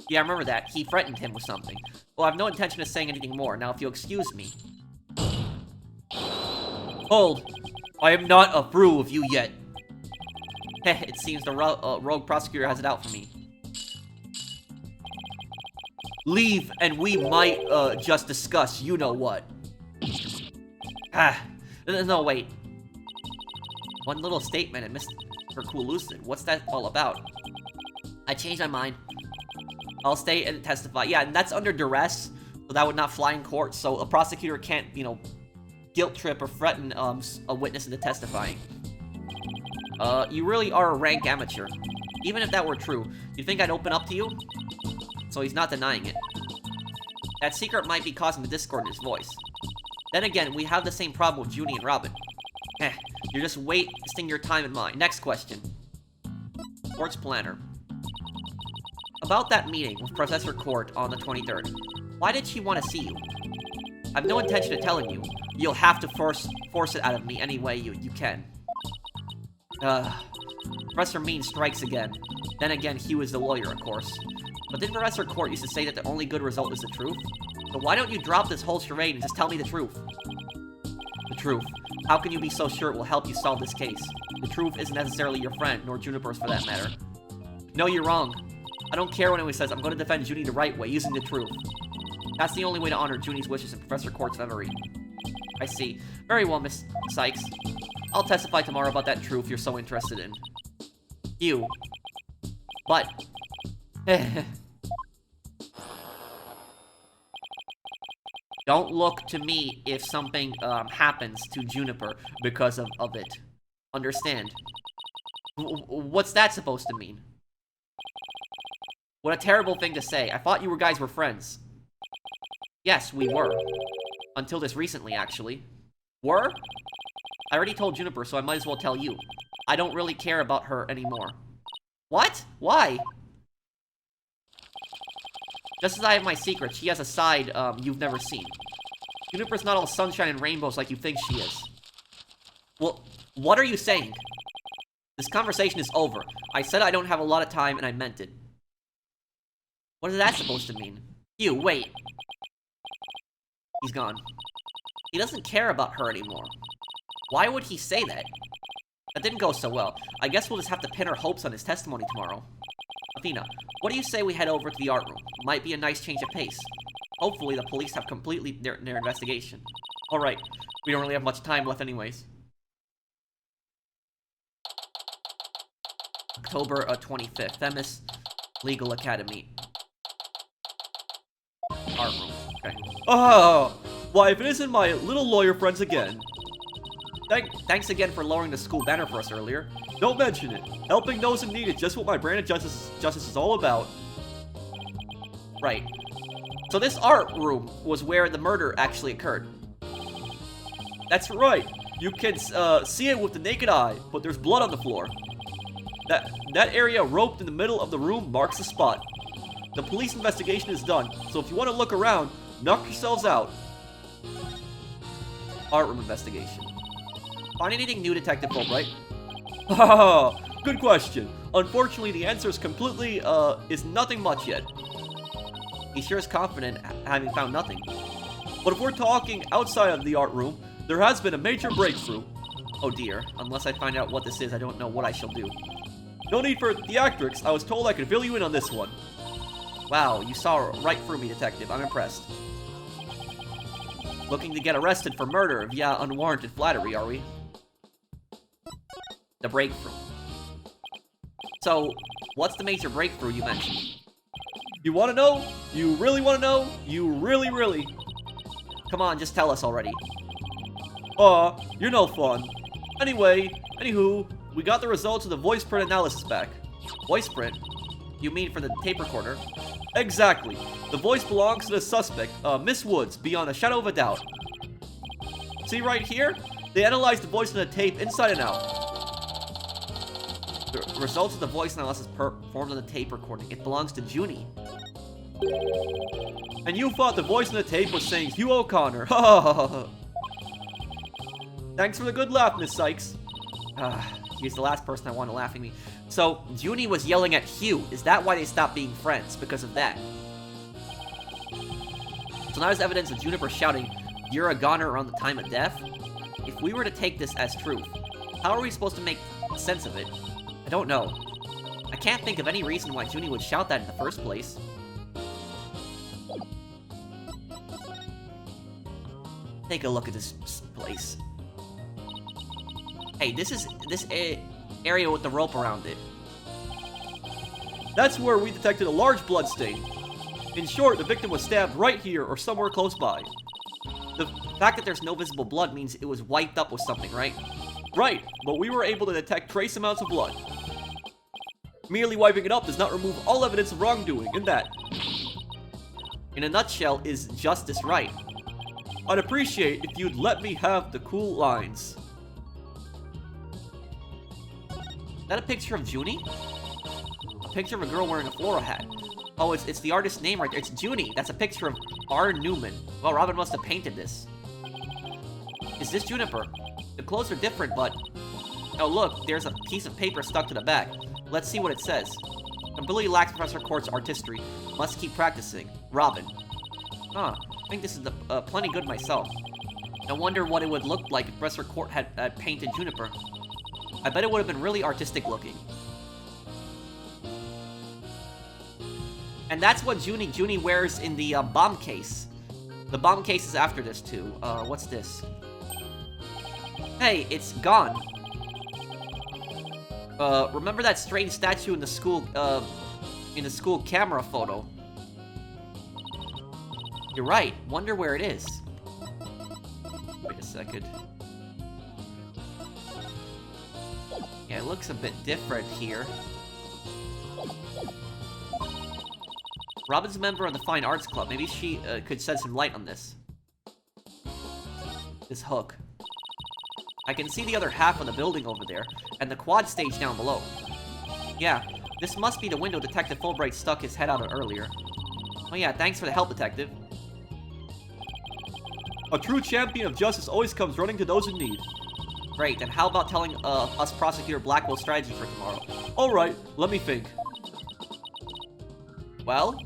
Speaker 1: Yeah, I remember that. He threatened him with something. Well, I have no intention of saying anything more. Now, if you'll excuse me. Hold. I am not through with you yet. Heh, it seems the rogue prosecutor has it out for me. Leave, and we might, just discuss you-know-what. Ah, no, wait. One little statement and Mr. Cool Lucid. What's that all about? I changed my mind. I'll stay and testify. Yeah, and that's under duress, so that would not fly in court, so a prosecutor can't, you know, guilt trip or threaten, a witness into testifying. You really are a rank amateur. Even if that were true, you think I'd open up to you? So he's not denying it. That secret might be causing the discord in his voice. Then again, we have the same problem with Junie and Robin. You're just wasting your time and mine. Next question. Sports planner. About that meeting with Professor Court on the 23rd. Why did she want to see you? I have no intention of telling you. You'll have to force it out of me any way you can. Professor Mean strikes again. Then again, he was the lawyer, of course. But didn't Professor Court used to say that the only good result is the truth? So why don't you drop this whole charade and just tell me the truth? The truth. How can you be so sure it will help you solve this case? The truth isn't necessarily your friend, nor Juniper's for that matter. No, you're wrong. I don't care when anyone says I'm going to defend Junie the right way, using the truth. That's the only way to honor Junie's wishes in Professor Court's memory. I see. Very well, Miss Sykes. I'll testify tomorrow about that truth you're so interested in. You. But... Don't look to me if something happens to Juniper because of it. Understand? What's that supposed to mean? What a terrible thing to say. I thought you guys were friends. Yes, we were. Until this recently, actually. Were? I already told Juniper, so I might as well tell you. I don't really care about her anymore. What? Why? Just as I have my secrets, she has a side you've never seen. Juniper's not all sunshine and rainbows like you think she is. Well, what are you saying? This conversation is over. I said I don't have a lot of time, and I meant it. What is that supposed to mean? You, wait. He's gone. He doesn't care about her anymore. Why would he say that? That didn't go so well. I guess we'll just have to pin our hopes on his testimony tomorrow. Athena, what do you say we head over to the art room? Might be a nice change of pace. Hopefully the police have completed their investigation. Alright, we don't really have much time left anyways. October 25th, Themis Legal Academy. Art room, okay. Oh, why if it isn't my little lawyer friends again. Thanks again for lowering the school banner for us earlier. Don't mention it. Helping those in need is just what my brand of justice is all about. Right. So this art room was where the murder actually occurred. That's right. You can see it with the naked eye, but there's blood on the floor. That area roped in the middle of the room marks the spot. The police investigation is done, so if you want to look around, knock yourselves out. Art room investigation. Find anything new, Detective Fulbright? Haha, good question. Unfortunately, the answer is completely, is nothing much yet. He sure is confident having found nothing. But if we're talking outside of the art room, there has been a major breakthrough. Oh dear, unless I find out what this is, I don't know what I shall do. No need for theatrics, I was told I could fill you in on this one. Wow, you saw right through me, Detective. I'm impressed. Looking to get arrested for murder via unwarranted flattery, are we? The breakthrough. So, what's the major breakthrough you mentioned? You want to know? You really want to know? You really? Come on, just tell us already. You're no fun. Anywho, we got the results of the voice print analysis back. Voice print? You mean for the tape recorder? Exactly. The voice belongs to the suspect, Miss Woods, beyond a shadow of a doubt. See right here? They analyzed the voice of the tape inside and out. The results of the voice analysis performed on the tape recording. It belongs to Junie. And you thought the voice in the tape was saying Hugh O'Connor. Thanks for the good laugh, Miss Sykes. He's the last person I want to laugh at me. So, Junie was yelling at Hugh. Is that why they stopped being friends? Because of that. So now there's evidence of Juniper shouting, "You're a goner" around the time of death? If we were to take this as truth, how are we supposed to make sense of it? I don't know. I can't think of any reason why Junie would shout that in the first place. Take a look at this place. Hey, this is this area with the rope around it. That's where we detected a large blood stain. In short, the victim was stabbed right here or somewhere close by. The fact that there's no visible blood means it was wiped up with something, right? Right, but we were able to detect trace amounts of blood. Merely wiping it up does not remove all evidence of wrongdoing, and that, in a nutshell, is justice right. I'd appreciate if you'd let me have the cool lines. Is that a picture of Junie? A picture of a girl wearing a floral hat. Oh, it's the artist's name right there. It's Junie. That's a picture of R. Newman. Well, Robin must have painted this. Is this Juniper? The clothes are different, but... Oh, look, there's a piece of paper stuck to the back. Let's see what it says. Ability lacks Professor Court's artistry. Must keep practicing. Robin. Huh. I think this is plenty good myself. I wonder what it would look like if Professor Court had painted Juniper. I bet it would have been really artistic looking. And that's what Junie wears in the bomb case. The bomb case is after this too. What's this? Hey, it's gone. Remember that strange statue in the school camera photo? You're right. Wonder where it is. Wait a second. Yeah, it looks a bit different here. Robin's a member of the Fine Arts Club. Maybe she could shed some light on this. This hook. I can see the other half of the building over there, and the quad stage down below. Yeah, this must be the window Detective Fulbright stuck his head out of earlier. Oh yeah, thanks for the help, Detective. A true champion of justice always comes running to those in need. Great, and how about telling us Prosecutor Blackwell's strategy for tomorrow? Alright, let me think. Well?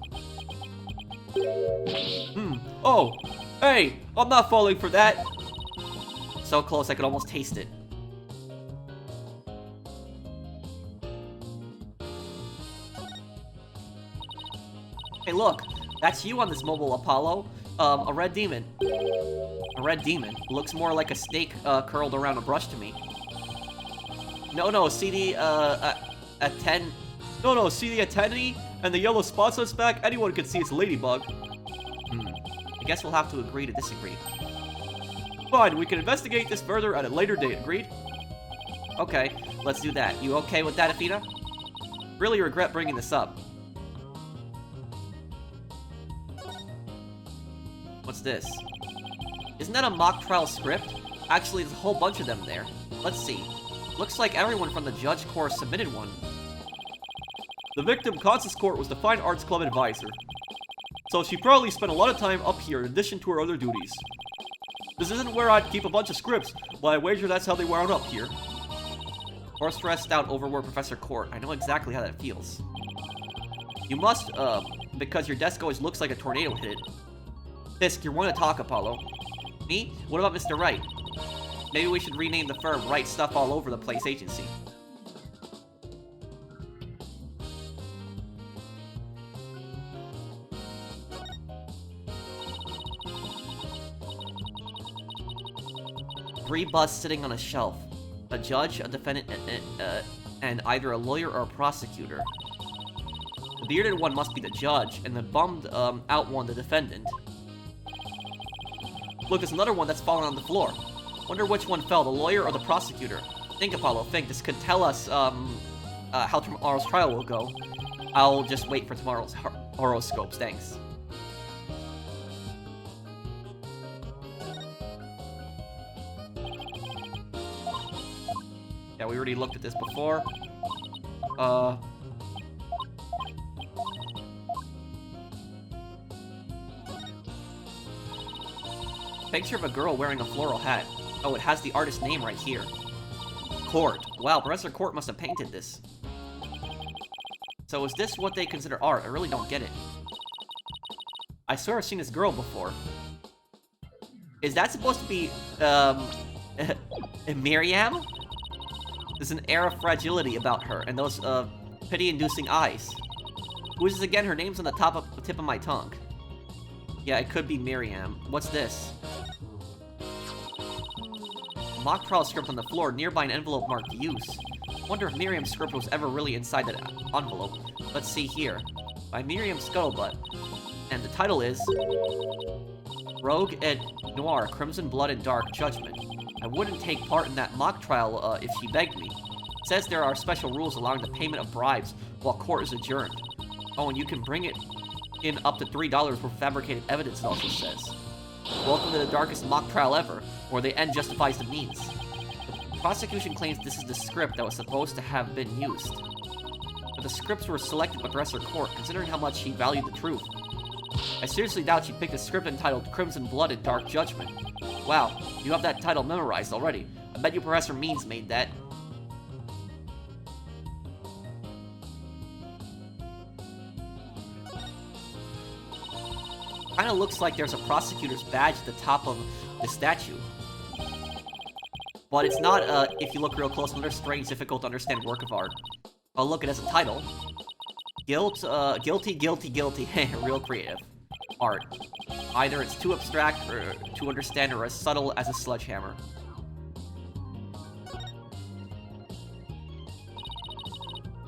Speaker 1: Oh! Hey! I'm not falling for that! So close I could almost taste it. Hey look! That's you on this mobile Apollo. A red demon. A red demon? Looks more like a snake curled around a brush to me. No, see the see the attendee and the yellow spots on its back? Anyone could see it's a ladybug. I guess we'll have to agree to disagree. Fine, we can investigate this further at a later date, agreed? Okay, let's do that. You okay with that, Athena? Really regret bringing this up. What's this? Isn't that a mock trial script? Actually, there's a whole bunch of them there. Let's see. Looks like everyone from the Judge Corps submitted one. The victim, Constance Court, was the Fine Arts Club advisor. So she probably spent a lot of time up here in addition to her other duties. This isn't where I'd keep a bunch of scripts, but I wager that's how they wound up here. Or stressed out over Professor Court. I know exactly how that feels. You must, because your desk always looks like a tornado hit it. Fisk, you're one to talk, Apollo. Me? What about Mr. Wright? Maybe we should rename the firm Wright Stuff All Over the Place Agency. Three busts sitting on a shelf. A judge, a defendant, and either a lawyer or a prosecutor. The bearded one must be the judge, and the bummed out one the defendant. Look, there's another one that's fallen on the floor. Wonder which one fell, the lawyer or the prosecutor. Think, Apollo, think. This could tell us how tomorrow's trial will go. I'll just wait for tomorrow's horoscopes, thanks. Yeah, we already looked at this before. Picture of a girl wearing a floral hat. Oh, it has the artist's name right here. Court. Wow, Professor Court must have painted this. So is this what they consider art? I really don't get it. I swear I've seen this girl before. Is that supposed to be, Myriam? There's an air of fragility about her, and those, pity-inducing eyes. Who is this again? Her name's on the tip of my tongue. Yeah, it could be Myriam. What's this? Mock trial script on the floor, nearby an envelope marked use. Wonder if Myriam's script was ever really inside that envelope. Let's see here. By Myriam Scuttlebutt. And the title is Rogue et Noir, Crimson Blood and Dark Judgment. I wouldn't take part in that mock trial if she begged me. It says there are special rules allowing the payment of bribes while court is adjourned. Oh, and you can bring it in up to $3 for fabricated evidence, it also says. Welcome to the darkest mock trial ever, where the end justifies the means. The prosecution claims this is the script that was supposed to have been used. But the scripts were selected by Professor Court, considering how much she valued the truth. I seriously doubt she picked a script entitled Crimson Blood and Dark Judgment. Wow, you have that title memorized already. I bet you Professor Means made that. Kinda looks like there's a prosecutor's badge at the top of the statue. But it's not, if you look real close, another strange, difficult to understand work of art. Oh, look, it has a title. Guilty, guilty, guilty. Real creative. Art. Either it's too abstract or to understand or as subtle as a sledgehammer.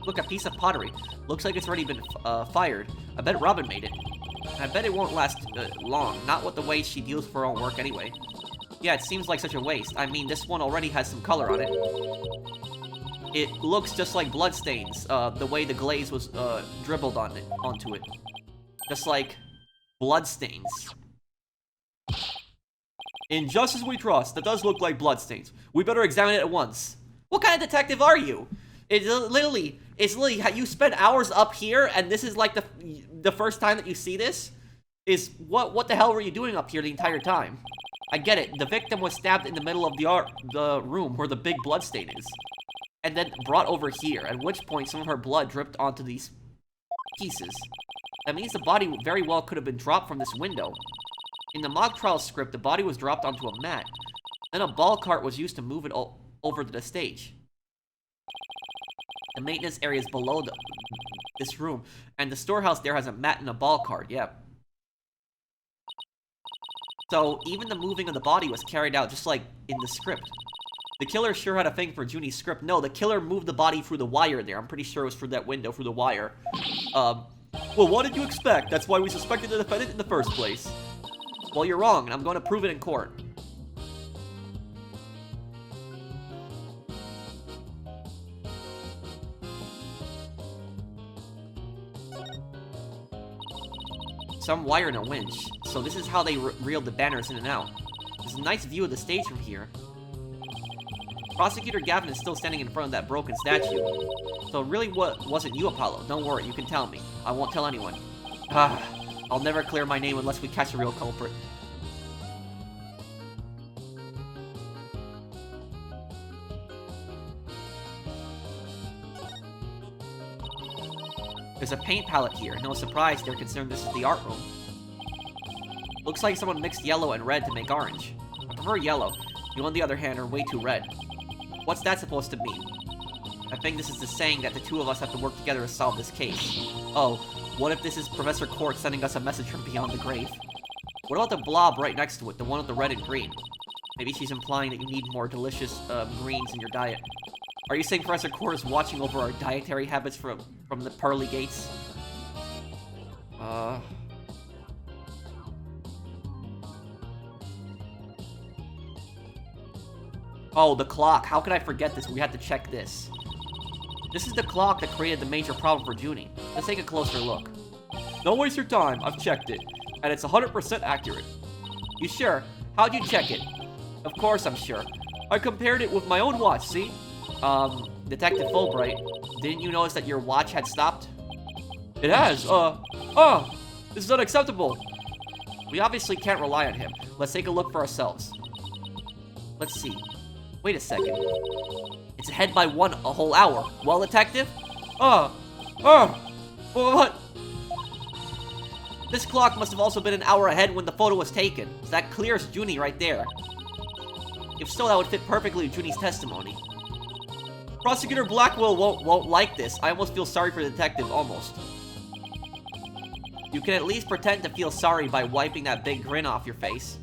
Speaker 1: Look, a piece of pottery. Looks like it's already been fired. I bet Robin made it. I bet it won't last long, not with the way she deals with her own work anyway. Yeah, it seems like such a waste. I mean, this one already has some color on it. It looks just like bloodstains, the way the glaze was dribbled onto it. Just like bloodstains. In Justice We Trust, that does look like bloodstains. We better examine it at once. What kind of detective are you? It's literally you spend hours up here, and this is like the first time that you see this? What the hell were you doing up here the entire time? I get it, the victim was stabbed in the middle of the room where the big bloodstain is. And then brought over here, at which point some of her blood dripped onto these pieces. That means the body very well could have been dropped from this window. In the mock trial script, the body was dropped onto a mat. Then a ball cart was used to move it over to the stage. The maintenance area is below this room, and the storehouse there has a mat and a ball cart, yeah. So, even the moving of the body was carried out just like in the script. The killer sure had a thing for Junie's script. No, the killer moved the body through the wire there. I'm pretty sure it was through that window, through the wire. Well, what did you expect? That's why we suspected the defendant in the first place. Well, you're wrong, and I'm going to prove it in court. Some wire and a winch. So this is how they reeled the banners in and out. There's a nice view of the stage from here. Prosecutor Gavin is still standing in front of that broken statue. So really wasn't you, Apollo. Don't worry, you can tell me. I won't tell anyone. I'll never clear my name unless we catch a real culprit. There's a paint palette here. No surprise they're concerned this is the art room. Looks like someone mixed yellow and red to make orange. I prefer yellow. You, on the other hand, are way too red. What's that supposed to mean? I think this is the saying that the two of us have to work together to solve this case. Oh, what if this is Professor Court sending us a message from beyond the grave? What about the blob right next to it, the one with the red and green? Maybe she's implying that you need more delicious greens in your diet. Are you saying Professor Court is watching over our dietary habits from the pearly gates? Oh, the clock. How could I forget this? We had to check this. This is the clock that created the major problem for Junie. Let's take a closer look. Don't waste your time. I've checked it. And it's 100% accurate. You sure? How'd you check it? Of course I'm sure. I compared it with my own watch, see? Detective Fulbright, didn't you notice that your watch had stopped? It has, this is unacceptable. We obviously can't rely on him. Let's take a look for ourselves. Let's see. Wait a second. It's ahead by a whole hour. Well, detective? What? This clock must have also been an hour ahead when the photo was taken. So that clears Junie right there. If so, that would fit perfectly with Junie's testimony. Prosecutor Blackwell won't like this. I almost feel sorry for the detective, almost. You can at least pretend to feel sorry by wiping that big grin off your face.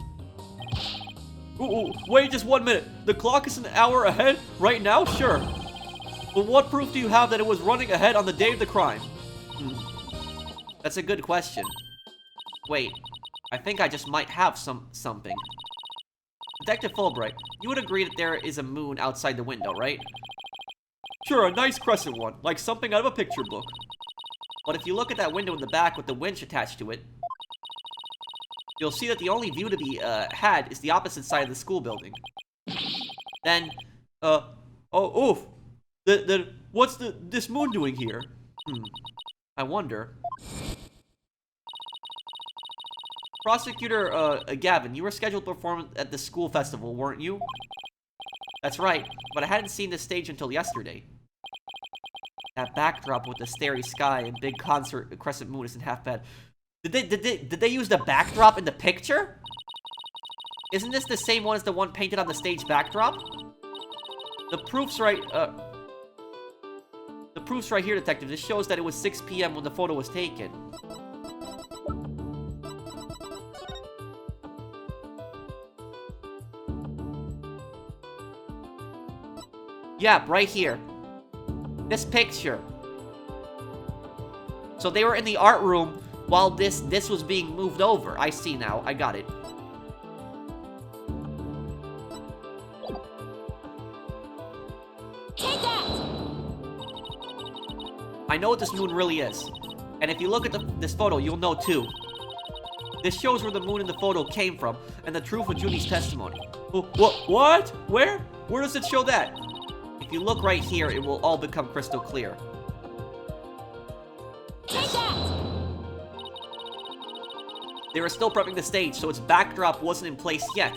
Speaker 1: Ooh, wait just 1 minute. The clock is an hour ahead right now? Sure. But what proof do you have that it was running ahead on the day of the crime? That's a good question. Wait, I think I just might have something. Detective Fulbright, you would agree that there is a moon outside the window, right? Sure, a nice crescent one, like something out of a picture book. But if you look at that window in the back with the winch attached to it, you'll see that the only view to be had is the opposite side of the school building. Then, oof. What's this moon doing here? I wonder. Prosecutor, Gavin, you were scheduled to perform at the school festival, weren't you? That's right, but I hadn't seen this stage until yesterday. That backdrop with the starry sky and big concert crescent moon isn't half bad. Did they use the backdrop in the picture? Isn't this the same one as the one painted on the stage backdrop? The proof's right here, detective. This shows that it was 6 p.m. when the photo was taken. Yeah, right here. This picture. So they were in the art room while this was being moved over. I see now. I got it.
Speaker 2: Take that!
Speaker 1: I know what this moon really is. And if you look at this photo, you'll know too. This shows where the moon in the photo came from and the truth of Junie's testimony. What? Where? Where does it show that? If you look right here, it will all become crystal clear.
Speaker 2: Take that!
Speaker 1: They were still prepping the stage, so its backdrop wasn't in place yet.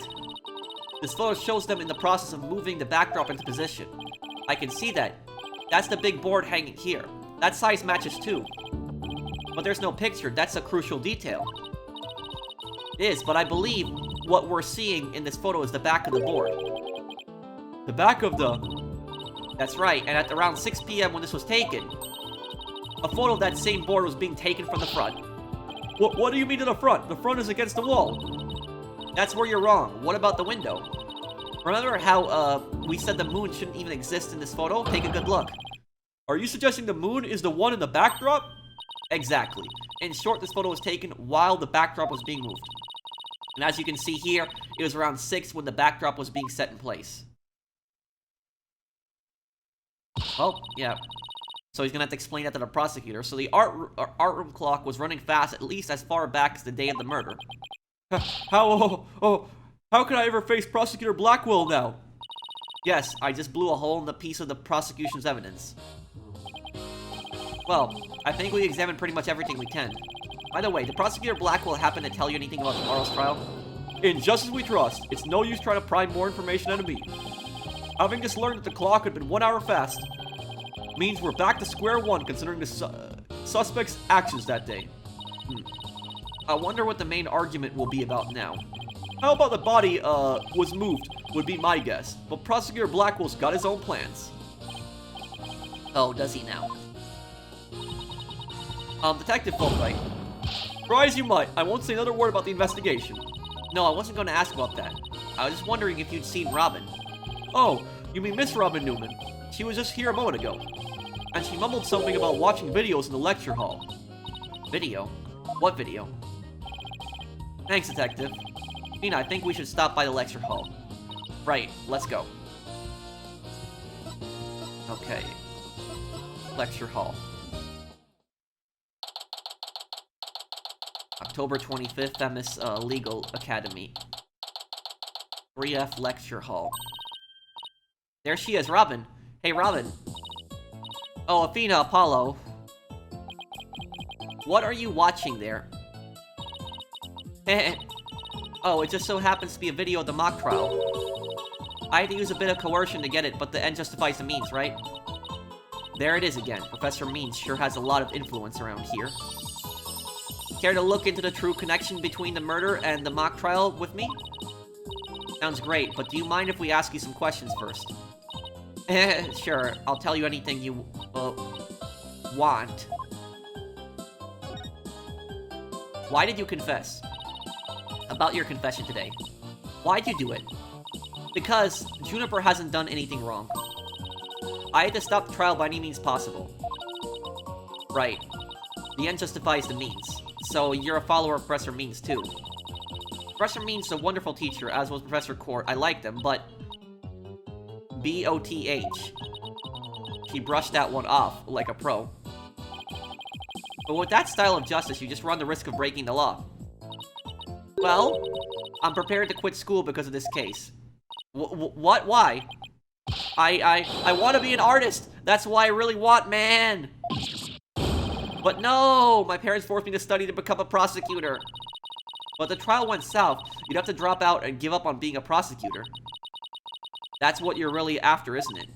Speaker 1: This photo shows them in the process of moving the backdrop into position. I can see that. That's the big board hanging here. That size matches too. But there's no picture. That's a crucial detail. It is, but I believe what we're seeing in this photo is the back of the board. The back of the... That's right, and at around 6 p.m. when this was taken, a photo of that same board was being taken from the front. What do you mean to the front? The front is against the wall. That's where you're wrong. What about the window? Remember how, we said the moon shouldn't even exist in this photo? Take a good look. Are you suggesting the moon is the one in the backdrop? Exactly. In short, this photo was taken while the backdrop was being moved. And as you can see here, it was around 6 when the backdrop was being set in place. Oh, yeah. So he's gonna have to explain that to the prosecutor. So the art room clock was running fast at least as far back as the day of the murder. How can I ever face Prosecutor Blackwell now? Yes, I just blew a hole in the piece of the prosecution's evidence. Well, I think we examined pretty much everything we can. By the way, did Prosecutor Blackwell happen to tell you anything about tomorrow's trial? In Justice We Trust, it's no use trying to pry more information out of me. Having just learned that the clock had been 1 hour fast, means we're back to square one considering the suspect's actions that day. I wonder what the main argument will be about now. How about the body, was moved, would be my guess. But Prosecutor Blackwell's got his own plans. Oh, does he now? Detective Fulbright. Try as you might, I won't say another word about the investigation. No, I wasn't going to ask about that. I was just wondering if you'd seen Robin. Oh, you mean Miss Robin Newman. She was just here a moment ago. And she mumbled something about watching videos in the lecture hall. Video? What video? Thanks, Detective. Mina, I think we should stop by the lecture hall. Right, let's go. Okay. Lecture hall. October 25th, MS Legal Academy. 3F Lecture Hall. There she is, Robin. Hey, Robin. Oh, Athena, Apollo. What are you watching there? Oh, it just so happens to be a video of the mock trial. I had to use a bit of coercion to get it, but the end justifies the means, right? There it is again. Professor Means sure has a lot of influence around here. Care to look into the true connection between the murder and the mock trial with me? Sounds great, but do you mind if we ask you some questions first? Sure, I'll tell you anything you, want. Why did you confess? About your confession today. Why'd you do it? Because Juniper hasn't done anything wrong. I had to stop the trial by any means possible. Right. The end justifies the means. So you're a follower of Professor Means too. Professor Means is a wonderful teacher, as was Professor Court. I like them, but... B-O-T-H. She brushed that one off, like a pro. But with that style of justice, you just run the risk of breaking the law. Well, I'm prepared to quit school because of this case. What? Why? I want to be an artist! That's what I really want, man! But no! My parents forced me to study to become a prosecutor. But the trial went south. You'd have to drop out and give up on being a prosecutor. That's what you're really after, isn't it?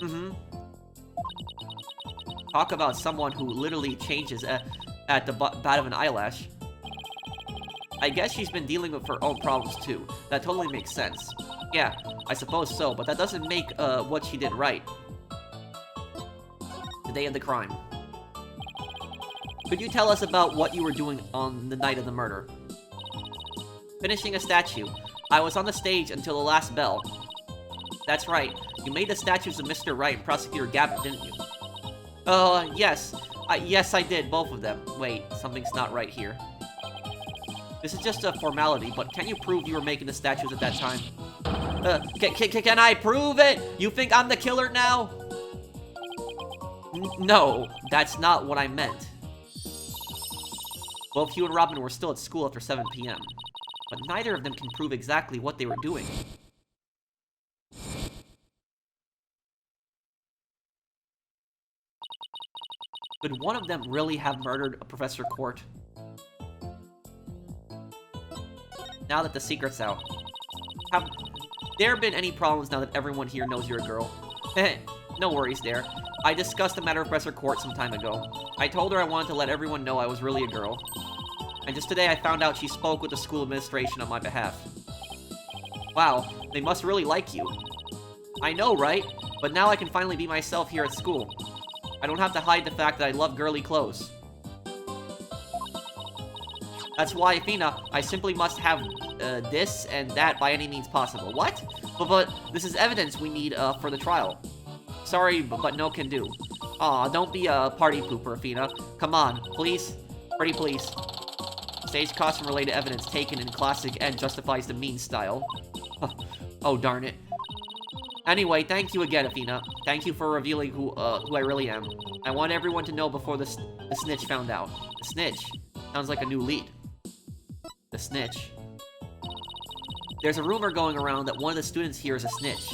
Speaker 1: Mm-hmm. Talk about someone who literally changes at the bat of an eyelash. I guess she's been dealing with her own problems too. That totally makes sense. Yeah, I suppose so, but that doesn't make what she did right. The day of the crime. Could you tell us about what you were doing on the night of the murder? Finishing a statue. I was on the stage until the last bell. That's right. You made the statues of Mr. Wright and Prosecutor Gavin, didn't you? Yes. Yes, I did, both of them. Wait, something's not right here. This is just a formality, but can you prove you were making the statues at that time? Can I prove it? You think I'm the killer now? No, that's not what I meant. Both you and Robin were still at school after 7 p.m. But neither of them can prove exactly what they were doing. Could one of them really have murdered Professor Court? Now that the secret's out. Have there been any problems now that everyone here knows you're a girl? No worries there. I discussed the matter with Professor Court some time ago. I told her I wanted to let everyone know I was really a girl. And just today I found out she spoke with the school administration on my behalf. Wow, they must really like you. I know, right? But now I can finally be myself here at school. I don't have to hide the fact that I love girly clothes. That's why, Athena, I simply must have this and that by any means possible. What? But this is evidence we need for the trial. Sorry, but no can do. Aw, don't be a party pooper, Athena. Come on, please? Pretty please. Stage costume-related evidence taken in classic and justifies the mean style. Oh, darn it. Anyway, thank you again, Athena. Thank you for revealing who I really am. I want everyone to know before the snitch found out. The snitch? Sounds like a new lead. The snitch. There's a rumor going around that one of the students here is a snitch.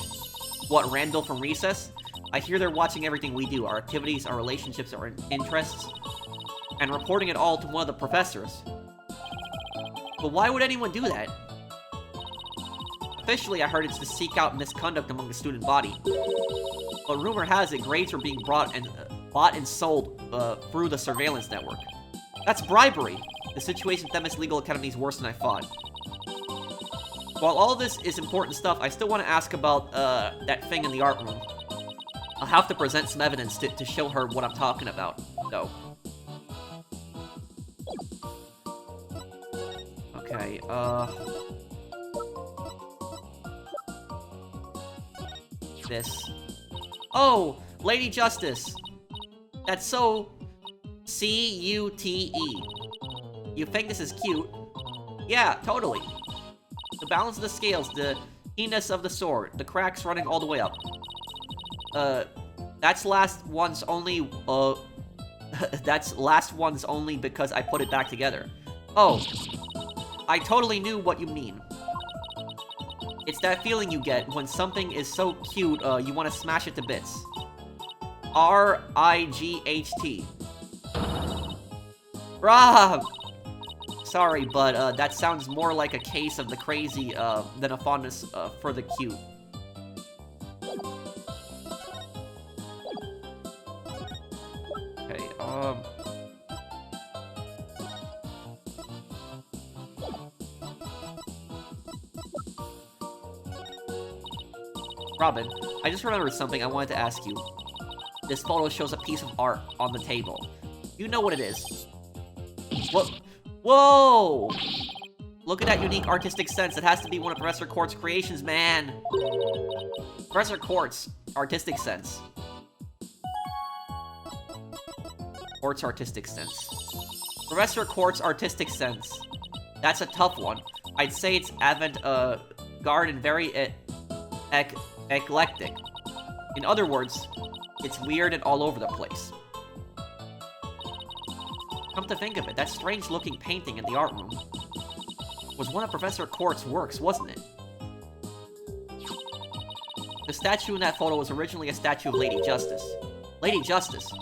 Speaker 1: What, Randall from Recess? I hear they're watching everything we do, our activities, our relationships, our interests, and reporting it all to one of the professors. But why would anyone do that? Officially, I heard it's to seek out misconduct among the student body. But rumor has it grades are being bought and sold through the surveillance network. That's bribery! The situation at Themis Legal Academy is worse than I thought. While all this is important stuff, I still want to ask about that thing in the art room. I'll have to present some evidence to show her what I'm talking about, though. Okay, this. Oh, Lady Justice. That's so C-U-T-E. You think this is cute? Yeah, totally. The balance of the scales, the keenness of the sword, the cracks running all the way up. That's last one's only, that's last one's only because I put it back together. Oh, I totally knew what you mean. It's that feeling you get when something is so cute, you want to smash it to bits. R-I-G-H-T. Rob! Sorry, but that sounds more like a case of the crazy than a fondness for the cute. Okay, Robin, I just remembered something I wanted to ask you. This photo shows a piece of art on the table. You know what it is. What? Whoa! Look at that unique artistic sense. It has to be one of Professor Quart's creations, man. Professor Quart's artistic sense. Quart's artistic sense. Professor Quart's artistic sense. That's a tough one. I'd say it's avant-garde and very eclectic. In other words, it's weird and all over the place. Come to think of it, that strange-looking painting in the art room was one of Professor Quart's works, wasn't it? The statue in that photo was originally a statue of Lady Justice. Lady Justice?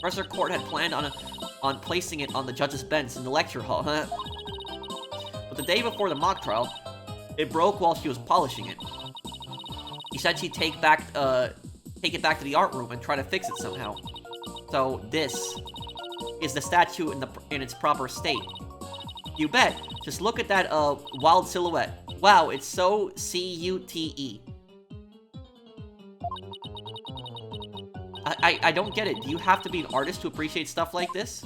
Speaker 1: Professor Quart had planned on placing it on the judge's bench in the lecture hall, huh? But the day before the mock trial, it broke while she was polishing it. She said she'd take it back to the art room and try to fix it somehow. So this is the statue in its proper state. You bet. Just look at that wild silhouette. Wow, it's so C-U-T-E. I don't get it. Do you have to be an artist to appreciate stuff like this?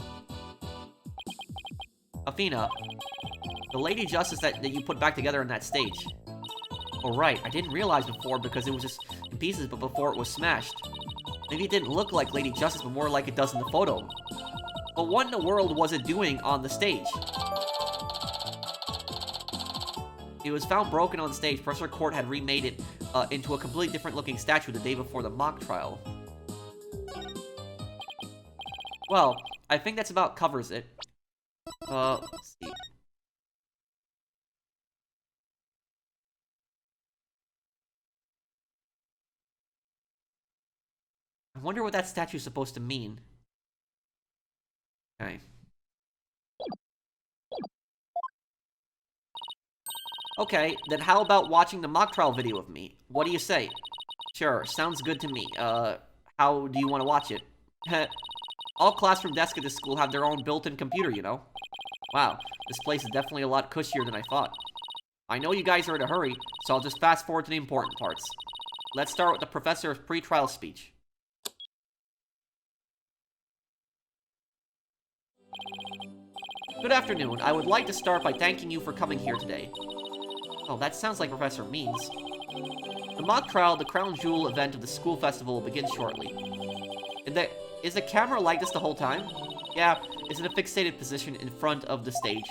Speaker 1: Athena, the Lady Justice that you put back together on that stage. Oh right, I didn't realize before because it was just in pieces, but before it was smashed. Maybe it didn't look like Lady Justice, but more like it does in the photo. But what in the world was it doing on the stage? It was found broken on stage. Professor Quart had remade it into a completely different looking statue the day before the mock trial. Well, I think that's about covers it. Let's see. I wonder what that statue's supposed to mean. Okay. Okay, then how about watching the mock trial video of me? What do you say? Sure, sounds good to me. How do you want to watch it? All classroom desks at this school have their own built-in computer, you know? Wow, this place is definitely a lot cushier than I thought. I know you guys are in a hurry, so I'll just fast forward to the important parts. Let's start with the professor's pre-trial speech. Good afternoon. I would like to start by thanking you for coming here today. Oh, that sounds like Professor Means. The mock trial, the crown jewel event of the school festival, will begin shortly. Is the camera like this the whole time? Yeah, it's in a fixated position in front of the stage.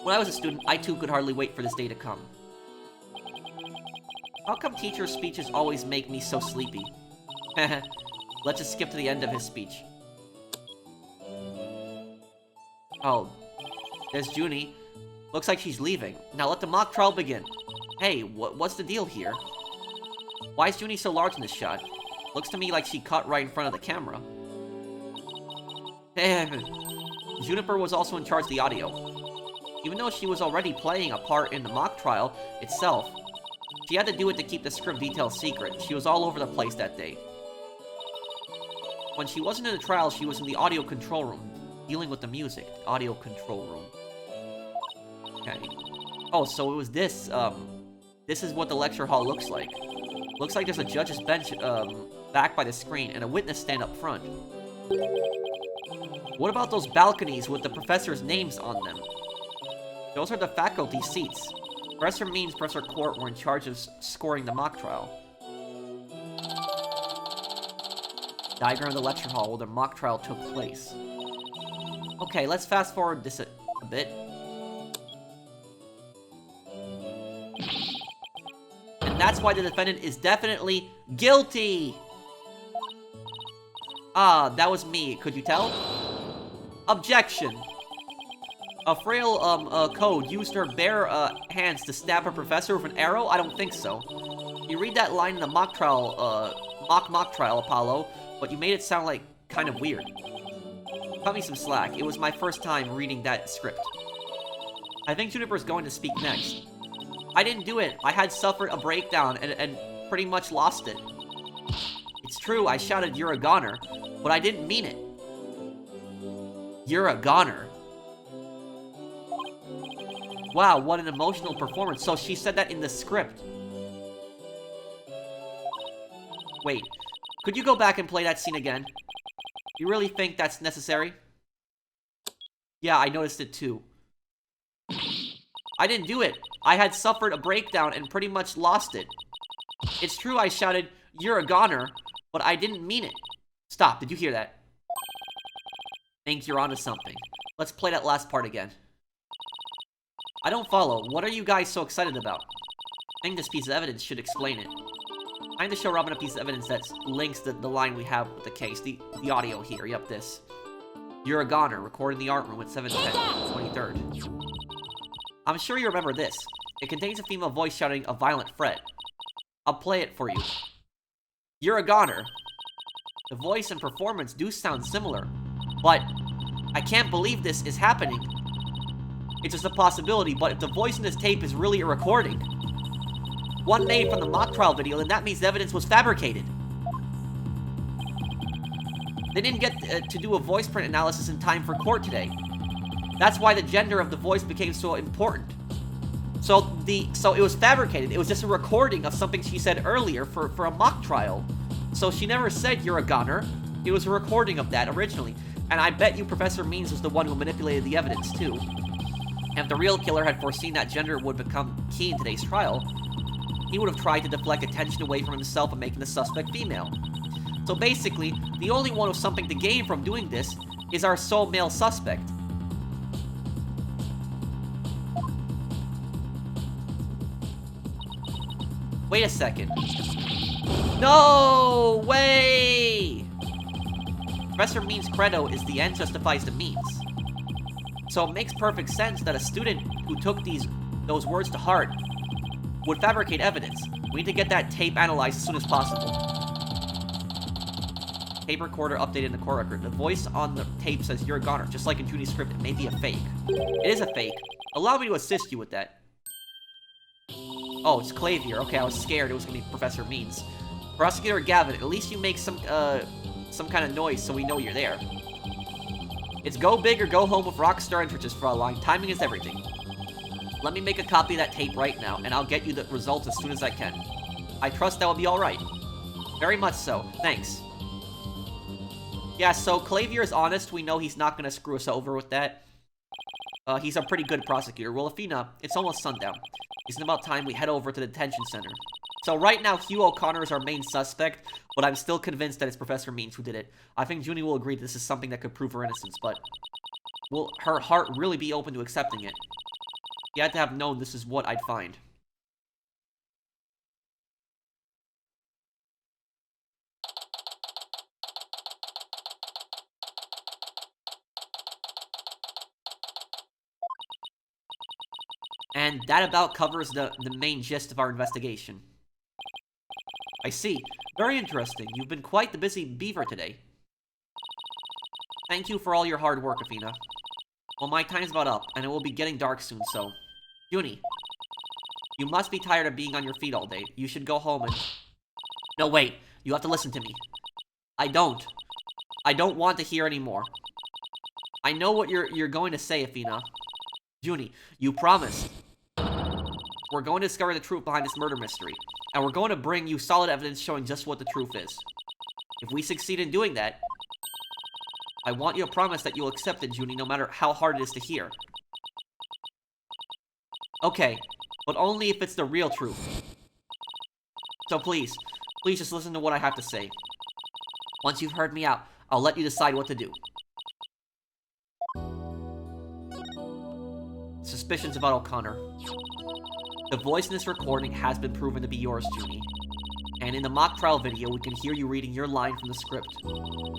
Speaker 1: When I was a student, I too could hardly wait for this day to come. How come teachers' speeches always make me so sleepy? Let's just skip to the end of his speech. Oh, there's Junie. Looks like she's leaving. Now let the mock trial begin. Hey, what's the deal here? Why is Junie so large in this shot? Looks to me like she cut right in front of the camera. Juniper was also in charge of the audio. Even though she was already playing a part in the mock trial itself, she had to do it to keep the script details secret. She was all over the place that day. When she wasn't in the trial, she was in the audio control room, dealing with the music. Audio control room. Okay. Oh, so it was this, this is what the lecture hall looks like. Looks like there's a judge's bench, back by the screen, and a witness stand up front. What about those balconies with the professors' names on them? Those are the faculty seats. Professor Means, Professor Quart were in charge of scoring the mock trial. Diagram of the lecture hall where the mock trial took place. Okay, let's fast forward this a bit. And that's why the defendant is definitely guilty! Ah, that was me. Could you tell? Objection! A frail, code used her bare, hands to stab her professor with an arrow? I don't think so. You read that line in the mock trial, mock trial, Apollo, but you made it sound like kind of weird. Cut me some slack. It was my first time reading that script. I think Juniper's going to speak next. I didn't do it. I had suffered a breakdown, and pretty much lost it. It's true, I shouted, "You're a goner," but I didn't mean it. You're a goner. Wow, what an emotional performance. So she said that in the script. Wait, could you go back and play that scene again? You really think that's necessary? Yeah, I noticed it too. I didn't do it. I had suffered a breakdown and pretty much lost it. It's true, I shouted, "You're a goner," but I didn't mean it. Stop, did you hear that? Think you're onto something. Let's play that last part again. I don't follow. What are you guys so excited about? I think this piece of evidence should explain it. Trying to show Robin a piece of evidence that links the line we have with the case. The audio here. Yep, this. You're a goner, recorded in the art room at 7:10, 23rd. I'm sure you remember this. It contains a female voice shouting a violent threat. I'll play it for you. You're a goner. The voice and performance do sound similar, but I can't believe this is happening. It's just a possibility, but if the voice in this tape is really a recording, one made from the mock trial video, then that means the evidence was fabricated. They didn't get to do a voice print analysis in time for court today. That's why the gender of the voice became so important. So it was fabricated. It was just a recording of something she said earlier for a mock trial. So she never said "you're a goner." It was a recording of that originally. And I bet you Professor Means was the one who manipulated the evidence too. And if the real killer had foreseen that gender would become key in today's trial, he would have tried to deflect attention away from himself and making the suspect female. So basically, the only one with something to gain from doing this is our sole male suspect. Wait a second. No way! Professor Means' credo is the end justifies the means. So it makes perfect sense that a student who took those words to heart would fabricate evidence. We need to get that tape analyzed as soon as possible. Tape recorder updated in the court record. The voice on the tape says "you're a goner," just like in Judy's script. It may be a fake. It is a fake. Allow me to assist you with that. Oh, it's Clavier. Okay, I was scared it was gonna be Professor Means. Prosecutor Gavin, at least you make some kind of noise so we know you're there. It's go big or go home with rockstar entrances, Fraulein. Timing is everything. Let me make a copy of that tape right now, and I'll get you the results as soon as I can. I trust that will be alright. Very much so. Thanks. Yeah, so Clavier is honest. We know he's not going to screw us over with that. He's a pretty good prosecutor. Well, Athena, it's almost sundown. It's about time we head over to the detention center. So right now, Hugh O'Connor is our main suspect, but I'm still convinced that it's Professor Means who did it. I think Junie will agree that this is something that could prove her innocence, but will her heart really be open to accepting it? You had to have known this is what I'd find. And that about covers the main gist of our investigation. I see. Very interesting. You've been quite the busy beaver today. Thank you for all your hard work, Athena. Well, my time's about up, and it will be getting dark soon, so... Junie, you must be tired of being on your feet all day. You should go home and... No, wait. You have to listen to me. I don't. I don't want to hear anymore. I know what you're going to say, Athena. Junie, you promised. We're going to discover the truth behind this murder mystery, and we're going to bring you solid evidence showing just what the truth is. If we succeed in doing that, I want you to promise that you'll accept it, Junie, no matter how hard it is to hear. Okay, but only if it's the real truth. So please just listen to what I have to say. Once you've heard me out, I'll let you decide what to do. Suspicions about O'Connor. The voice in this recording has been proven to be yours, Junie. And in the mock trial video, we can hear you reading your line from the script.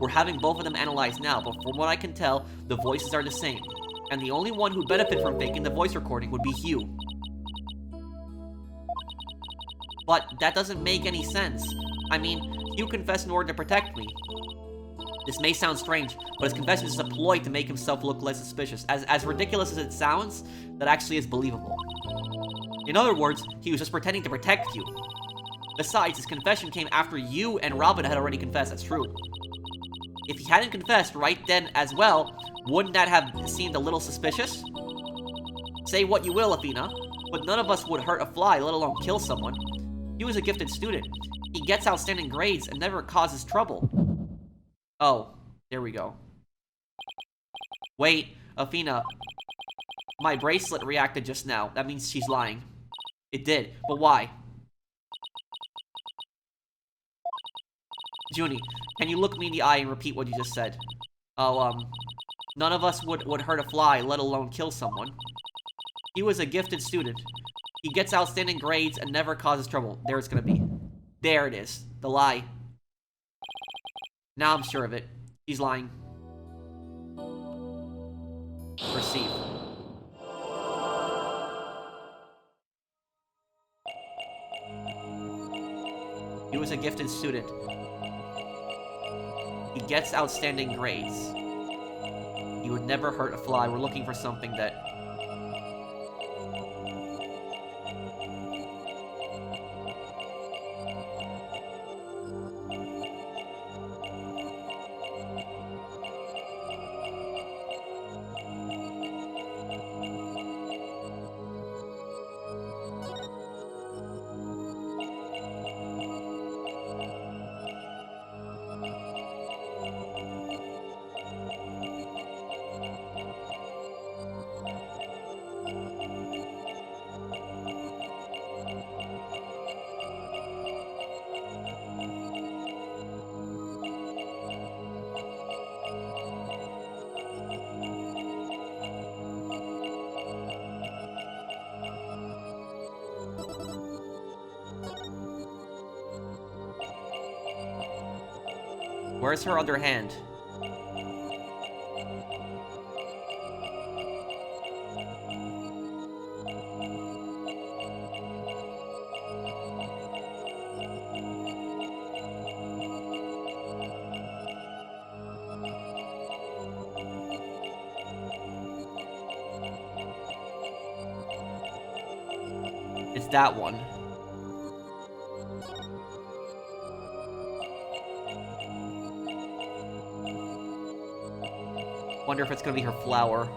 Speaker 1: We're having both of them analyzed now, but from what I can tell, the voices are the same. And the only one who'd benefit from faking the voice recording would be Hugh. But that doesn't make any sense. I mean, Hugh confessed in order to protect me. This may sound strange, but his confession is a ploy to make himself look less suspicious. As ridiculous as it sounds, that actually is believable. In other words, he was just pretending to protect you. Besides, his confession came after you and Robin had already confessed. That's true. If he hadn't confessed right then as well, wouldn't that have seemed a little suspicious? Say what you will, Athena, but none of us would hurt a fly, let alone kill someone. He was a gifted student. He gets outstanding grades and never causes trouble. Oh, there we go. Wait, Athena. My bracelet reacted just now. That means she's lying. It did, but why? Junie, can you look me in the eye and repeat what you just said? Oh, none of us would hurt a fly, let alone kill someone. He was a gifted student. He gets outstanding grades and never causes trouble. There it's gonna be. There it is. The lie. Now I'm sure of it. He's lying. Perceive. He was a gifted student. He gets outstanding grades. He would never hurt a fly. We're looking for something that... Where's her other hand? It's that one. Wonder if it's gonna be her flower.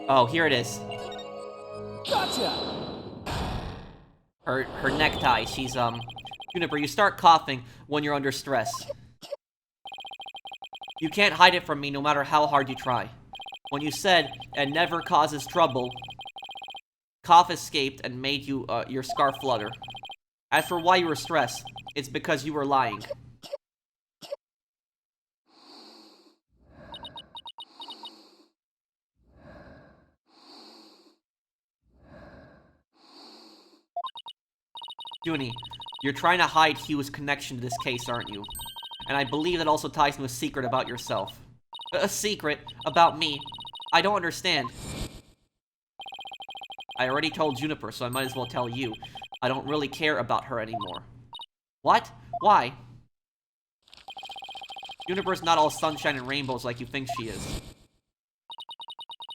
Speaker 1: Oh, here it is.
Speaker 2: Gotcha!
Speaker 1: Her necktie. She's, Juniper, you start coughing when you're under stress. You can't hide it from me no matter how hard you try. When you said, "and never causes trouble," cough escaped and made you, your scarf flutter. As for why you were stressed, it's because you were lying. Junie, you're trying to hide Hugh's connection to this case, aren't you? And I believe that also ties to a secret about yourself. A secret? About me? I don't understand. I already told Juniper, so I might as well tell you. I don't really care about her anymore. What? Why? Juniper's not all sunshine and rainbows like you think she is.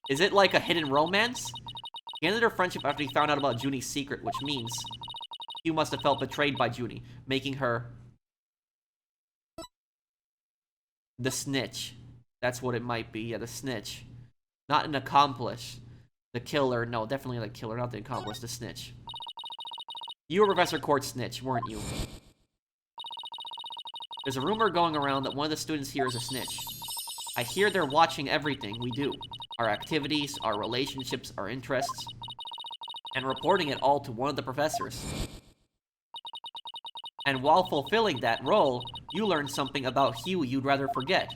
Speaker 1: Is it like a hidden romance? He ended their friendship after he found out about Junie's secret, which means Hugh must have felt betrayed by Junie, making her the snitch. That's what it might be, yeah, the snitch. Not an accomplice. The killer, no, definitely the killer, not the accomplice, the snitch. You were Professor Court's snitch, weren't you? There's a rumor going around that one of the students here is a snitch. I hear they're watching everything we do. Our activities, our relationships, our interests. And reporting it all to one of the professors. And while fulfilling that role, you learned something about Hugh you'd rather forget.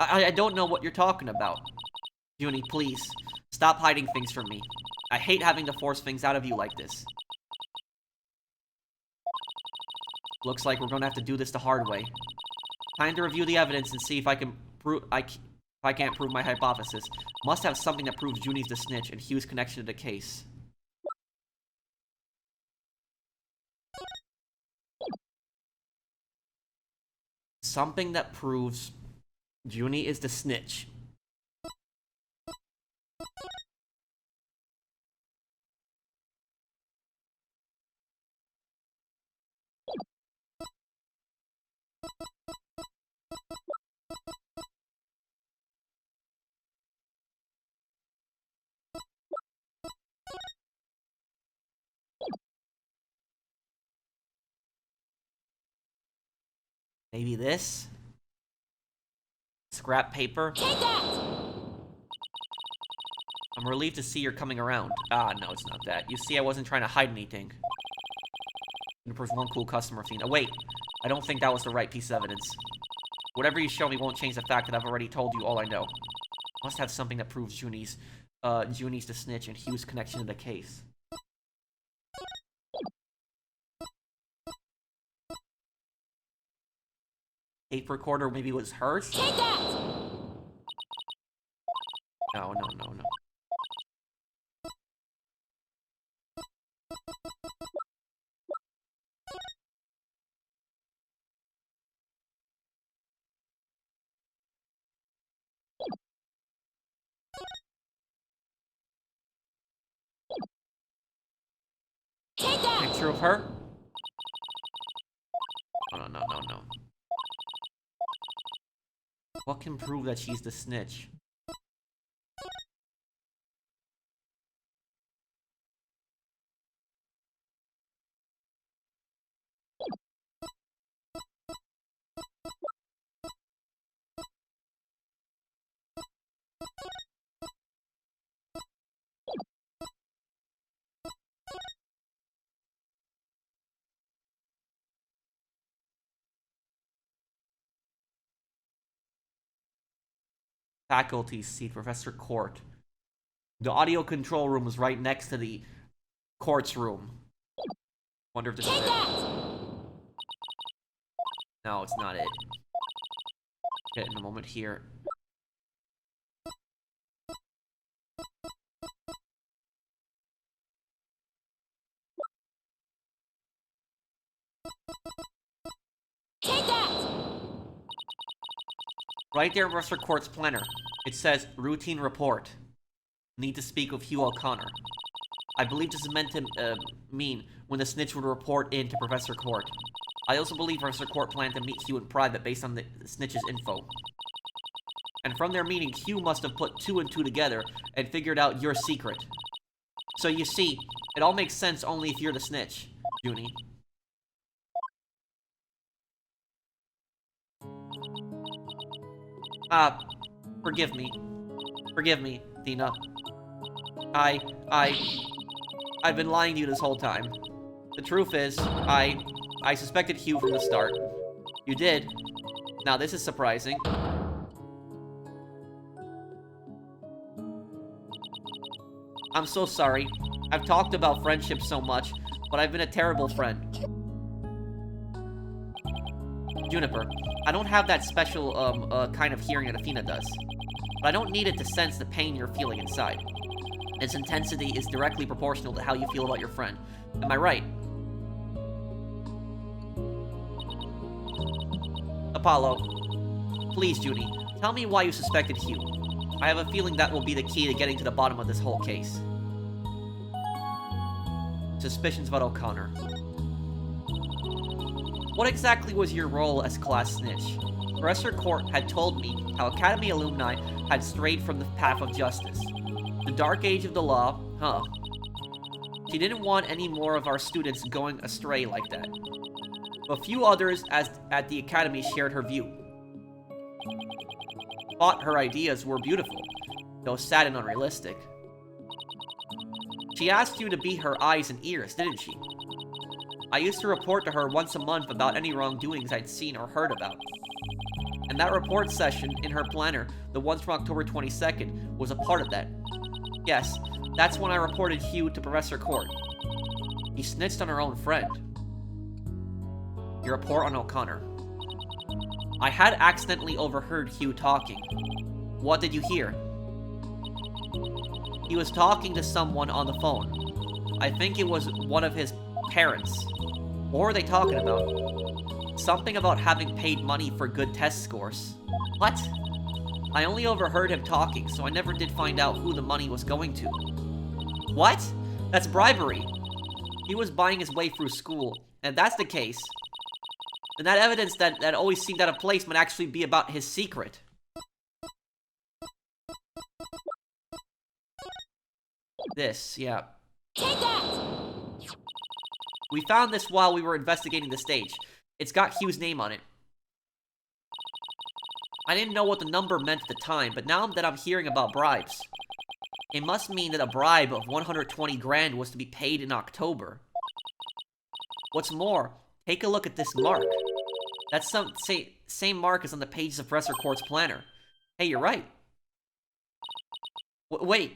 Speaker 1: I don't know what you're talking about. Junie, please, stop hiding things from me. I hate having to force things out of you like this. Looks like we're gonna have to do this the hard way. Time to review the evidence and see if I can prove if I can't prove my hypothesis. Must have something that proves Junie's the snitch and Hugh's connection to the case. Something that proves Junie is the snitch. Maybe this? Scrap paper?
Speaker 2: Take that!
Speaker 1: I'm relieved to see you're coming around. Ah, no, it's not that. You see, I wasn't trying to hide anything. Juniper's one cool customer, Athena. Wait, I don't think that was the right piece of evidence. Whatever you show me won't change the fact that I've already told you all I know. Must have something that proves Junie's the snitch and Hugh's connection to the case. Tape recorder maybe was hers?
Speaker 2: Take that!
Speaker 1: No, no, no, no.
Speaker 2: Take that!
Speaker 1: Picture of her? No, no, no, no, no. What can prove that she's the snitch? Faculty seat, Professor Court. The audio control room is right next to the court's room. Wonder if this is
Speaker 2: Take
Speaker 1: it.
Speaker 2: that!
Speaker 1: No, it's not it. Get it in a moment here.
Speaker 2: Take that!
Speaker 1: Right there in Professor Court's planner. It says, routine report. Need to speak with Hugh O'Connor. I believe this is meant to mean when the snitch would report in to Professor Court. I also believe Professor Court planned to meet Hugh in private based on the snitch's info. And from their meeting, Hugh must have put 2 and 2 together and figured out your secret. So you see, it all makes sense only if you're the snitch, Junie. Forgive me. Forgive me, Athena. I've been lying to you this whole time. The truth is, I suspected Hugh from the start. You did. Now this is surprising. I'm so sorry. I've talked about friendship so much, but I've been a terrible friend. Juniper, I don't have that special, kind of hearing that Athena does. But I don't need it to sense the pain you're feeling inside. Its intensity is directly proportional to how you feel about your friend. Am I right? Apollo, please, Junie, tell me why you suspected Hugh. I have a feeling that will be the key to getting to the bottom of this whole case. Suspicions about O'Connor. What exactly was your role as class snitch? Professor Court had told me how Academy alumni had strayed from the path of justice. The dark age of the law, huh? She didn't want any more of our students going astray like that. A few others at the Academy shared her view. Thought her ideas were beautiful, though sad and unrealistic. She asked you to be her eyes and ears, didn't she? I used to report to her once a month about any wrongdoings I'd seen or heard about. And that report session in her planner, the ones from October 22nd, was a part of that. Yes, that's when I reported Hugh to Professor Court. He snitched on her own friend. Your report on O'Connor. I had accidentally overheard Hugh talking. What did you hear? He was talking to someone on the phone. I think it was one of his parents. What were they talking about? Something about having paid money for good test scores. What? I only overheard him talking, so I never did find out who the money was going to. What? That's bribery. He was buying his way through school, and if that's the case, then that evidence that always seemed out of place might actually be about his secret. This, yeah.
Speaker 2: Take that!
Speaker 1: We found this while we were investigating the stage. It's got Hugh's name on it. I didn't know what the number meant at the time, but now that I'm hearing about bribes, it must mean that a bribe of 120 grand was to be paid in October. What's more, take a look at this mark. That's same mark as on the pages of Professor Court's planner. Hey, you're right. Wait.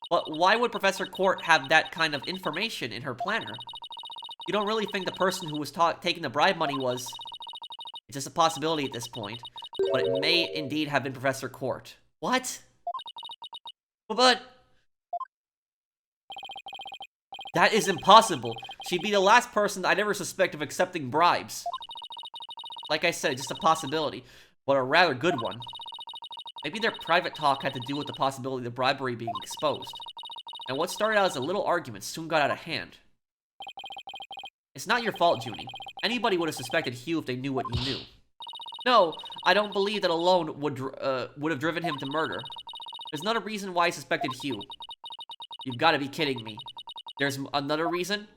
Speaker 1: But why would Professor Court have that kind of information in her planner? You don't really think the person who was taking the bribe money was... It's just a possibility at this point. But it may indeed have been Professor Court. What? But... That is impossible. She'd be the last person I'd ever suspect of accepting bribes. Like I said, just a possibility. But a rather good one. Maybe their private talk had to do with the possibility of bribery being exposed. And what started out as a little argument soon got out of hand. It's not your fault, Junie. Anybody would have suspected Hugh if they knew what you knew. No, I don't believe that alone would have driven him to murder. There's not a reason why I suspected Hugh. You've got to be kidding me. There's another reason?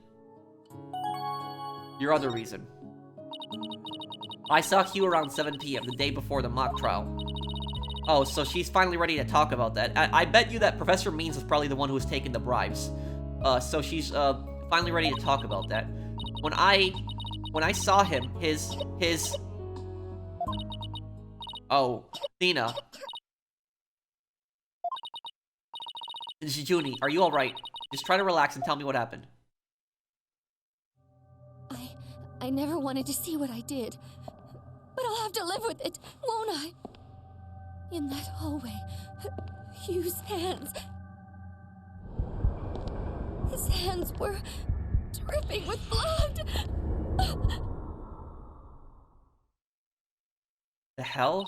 Speaker 1: Your other reason. I saw Hugh around 7 p.m. the day before the mock trial. Oh, so she's finally ready to talk about that. I bet you that Professor Means was probably the one who was taking the bribes. So she's finally ready to talk about that. When I saw him, his... Oh, Athena. Junie, are you alright? Just try to relax and tell me what happened.
Speaker 2: I never wanted to see what I did. But I'll have to live with it, won't I? In that hallway, Hugh's hands... His hands were dripping with blood.
Speaker 1: The hell?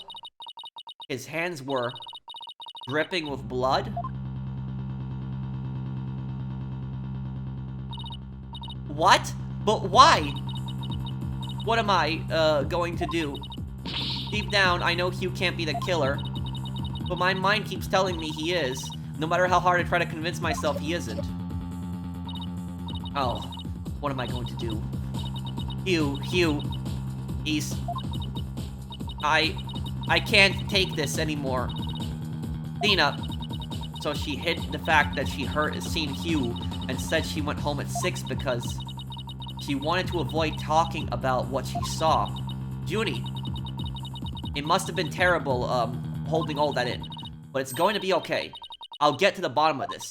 Speaker 1: His hands were dripping with blood? What? But why? What am I, going to do? Deep down, I know Hugh can't be the killer, but my mind keeps telling me he is, no matter how hard I try to convince myself he isn't. Oh, what am I going to do? Hugh, he's... I can't take this anymore. Athena. So she hid the fact that she seen Hugh and said she went home at 6 because she wanted to avoid talking about what she saw. Junie. It must have been terrible, holding all that in. But it's going to be okay. I'll get to the bottom of this.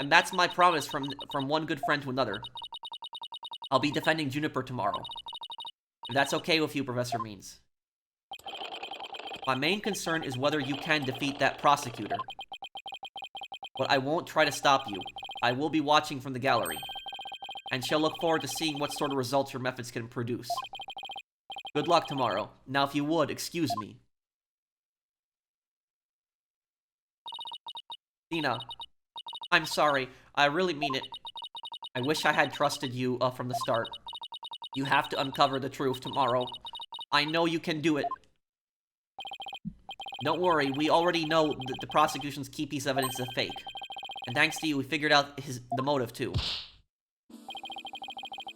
Speaker 1: And that's my promise from one good friend to another. I'll be defending Juniper tomorrow. If that's okay with you, Professor Means. My main concern is whether you can defeat that prosecutor. But I won't try to stop you. I will be watching from the gallery. And shall look forward to seeing what sort of results your methods can produce. Good luck tomorrow. Now if you would, excuse me. Athena, I'm sorry. I really mean it. I wish I had trusted you from the start. You have to uncover the truth tomorrow. I know you can do it. Don't worry, we already know that the prosecution's key piece of evidence is a fake. And thanks to you, we figured out the motive too.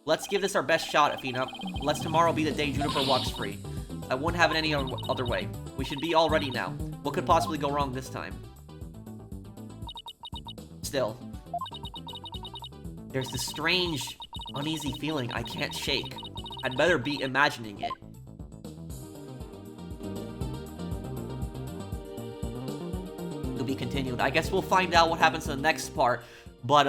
Speaker 1: Let's give this our best shot, Athena. Let's tomorrow be the day Juniper walks free. I wouldn't have it any other way. We should be all ready now. What could possibly go wrong this time? Still. There's this strange, uneasy feeling I can't shake. I'd better be imagining it. To be continued. I guess we'll find out what happens in the next part. But,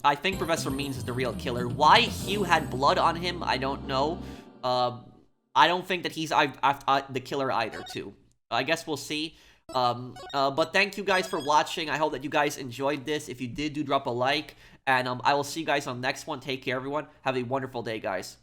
Speaker 1: I think Professor Means is the real killer. Why Hugh had blood on him, I don't know. I don't think that he's the killer either, too. I guess we'll see. But thank you guys for watching. I hope that you guys enjoyed this. If you did, do drop a like. And, I will see you guys on the next one. Take care, everyone. Have a wonderful day, guys.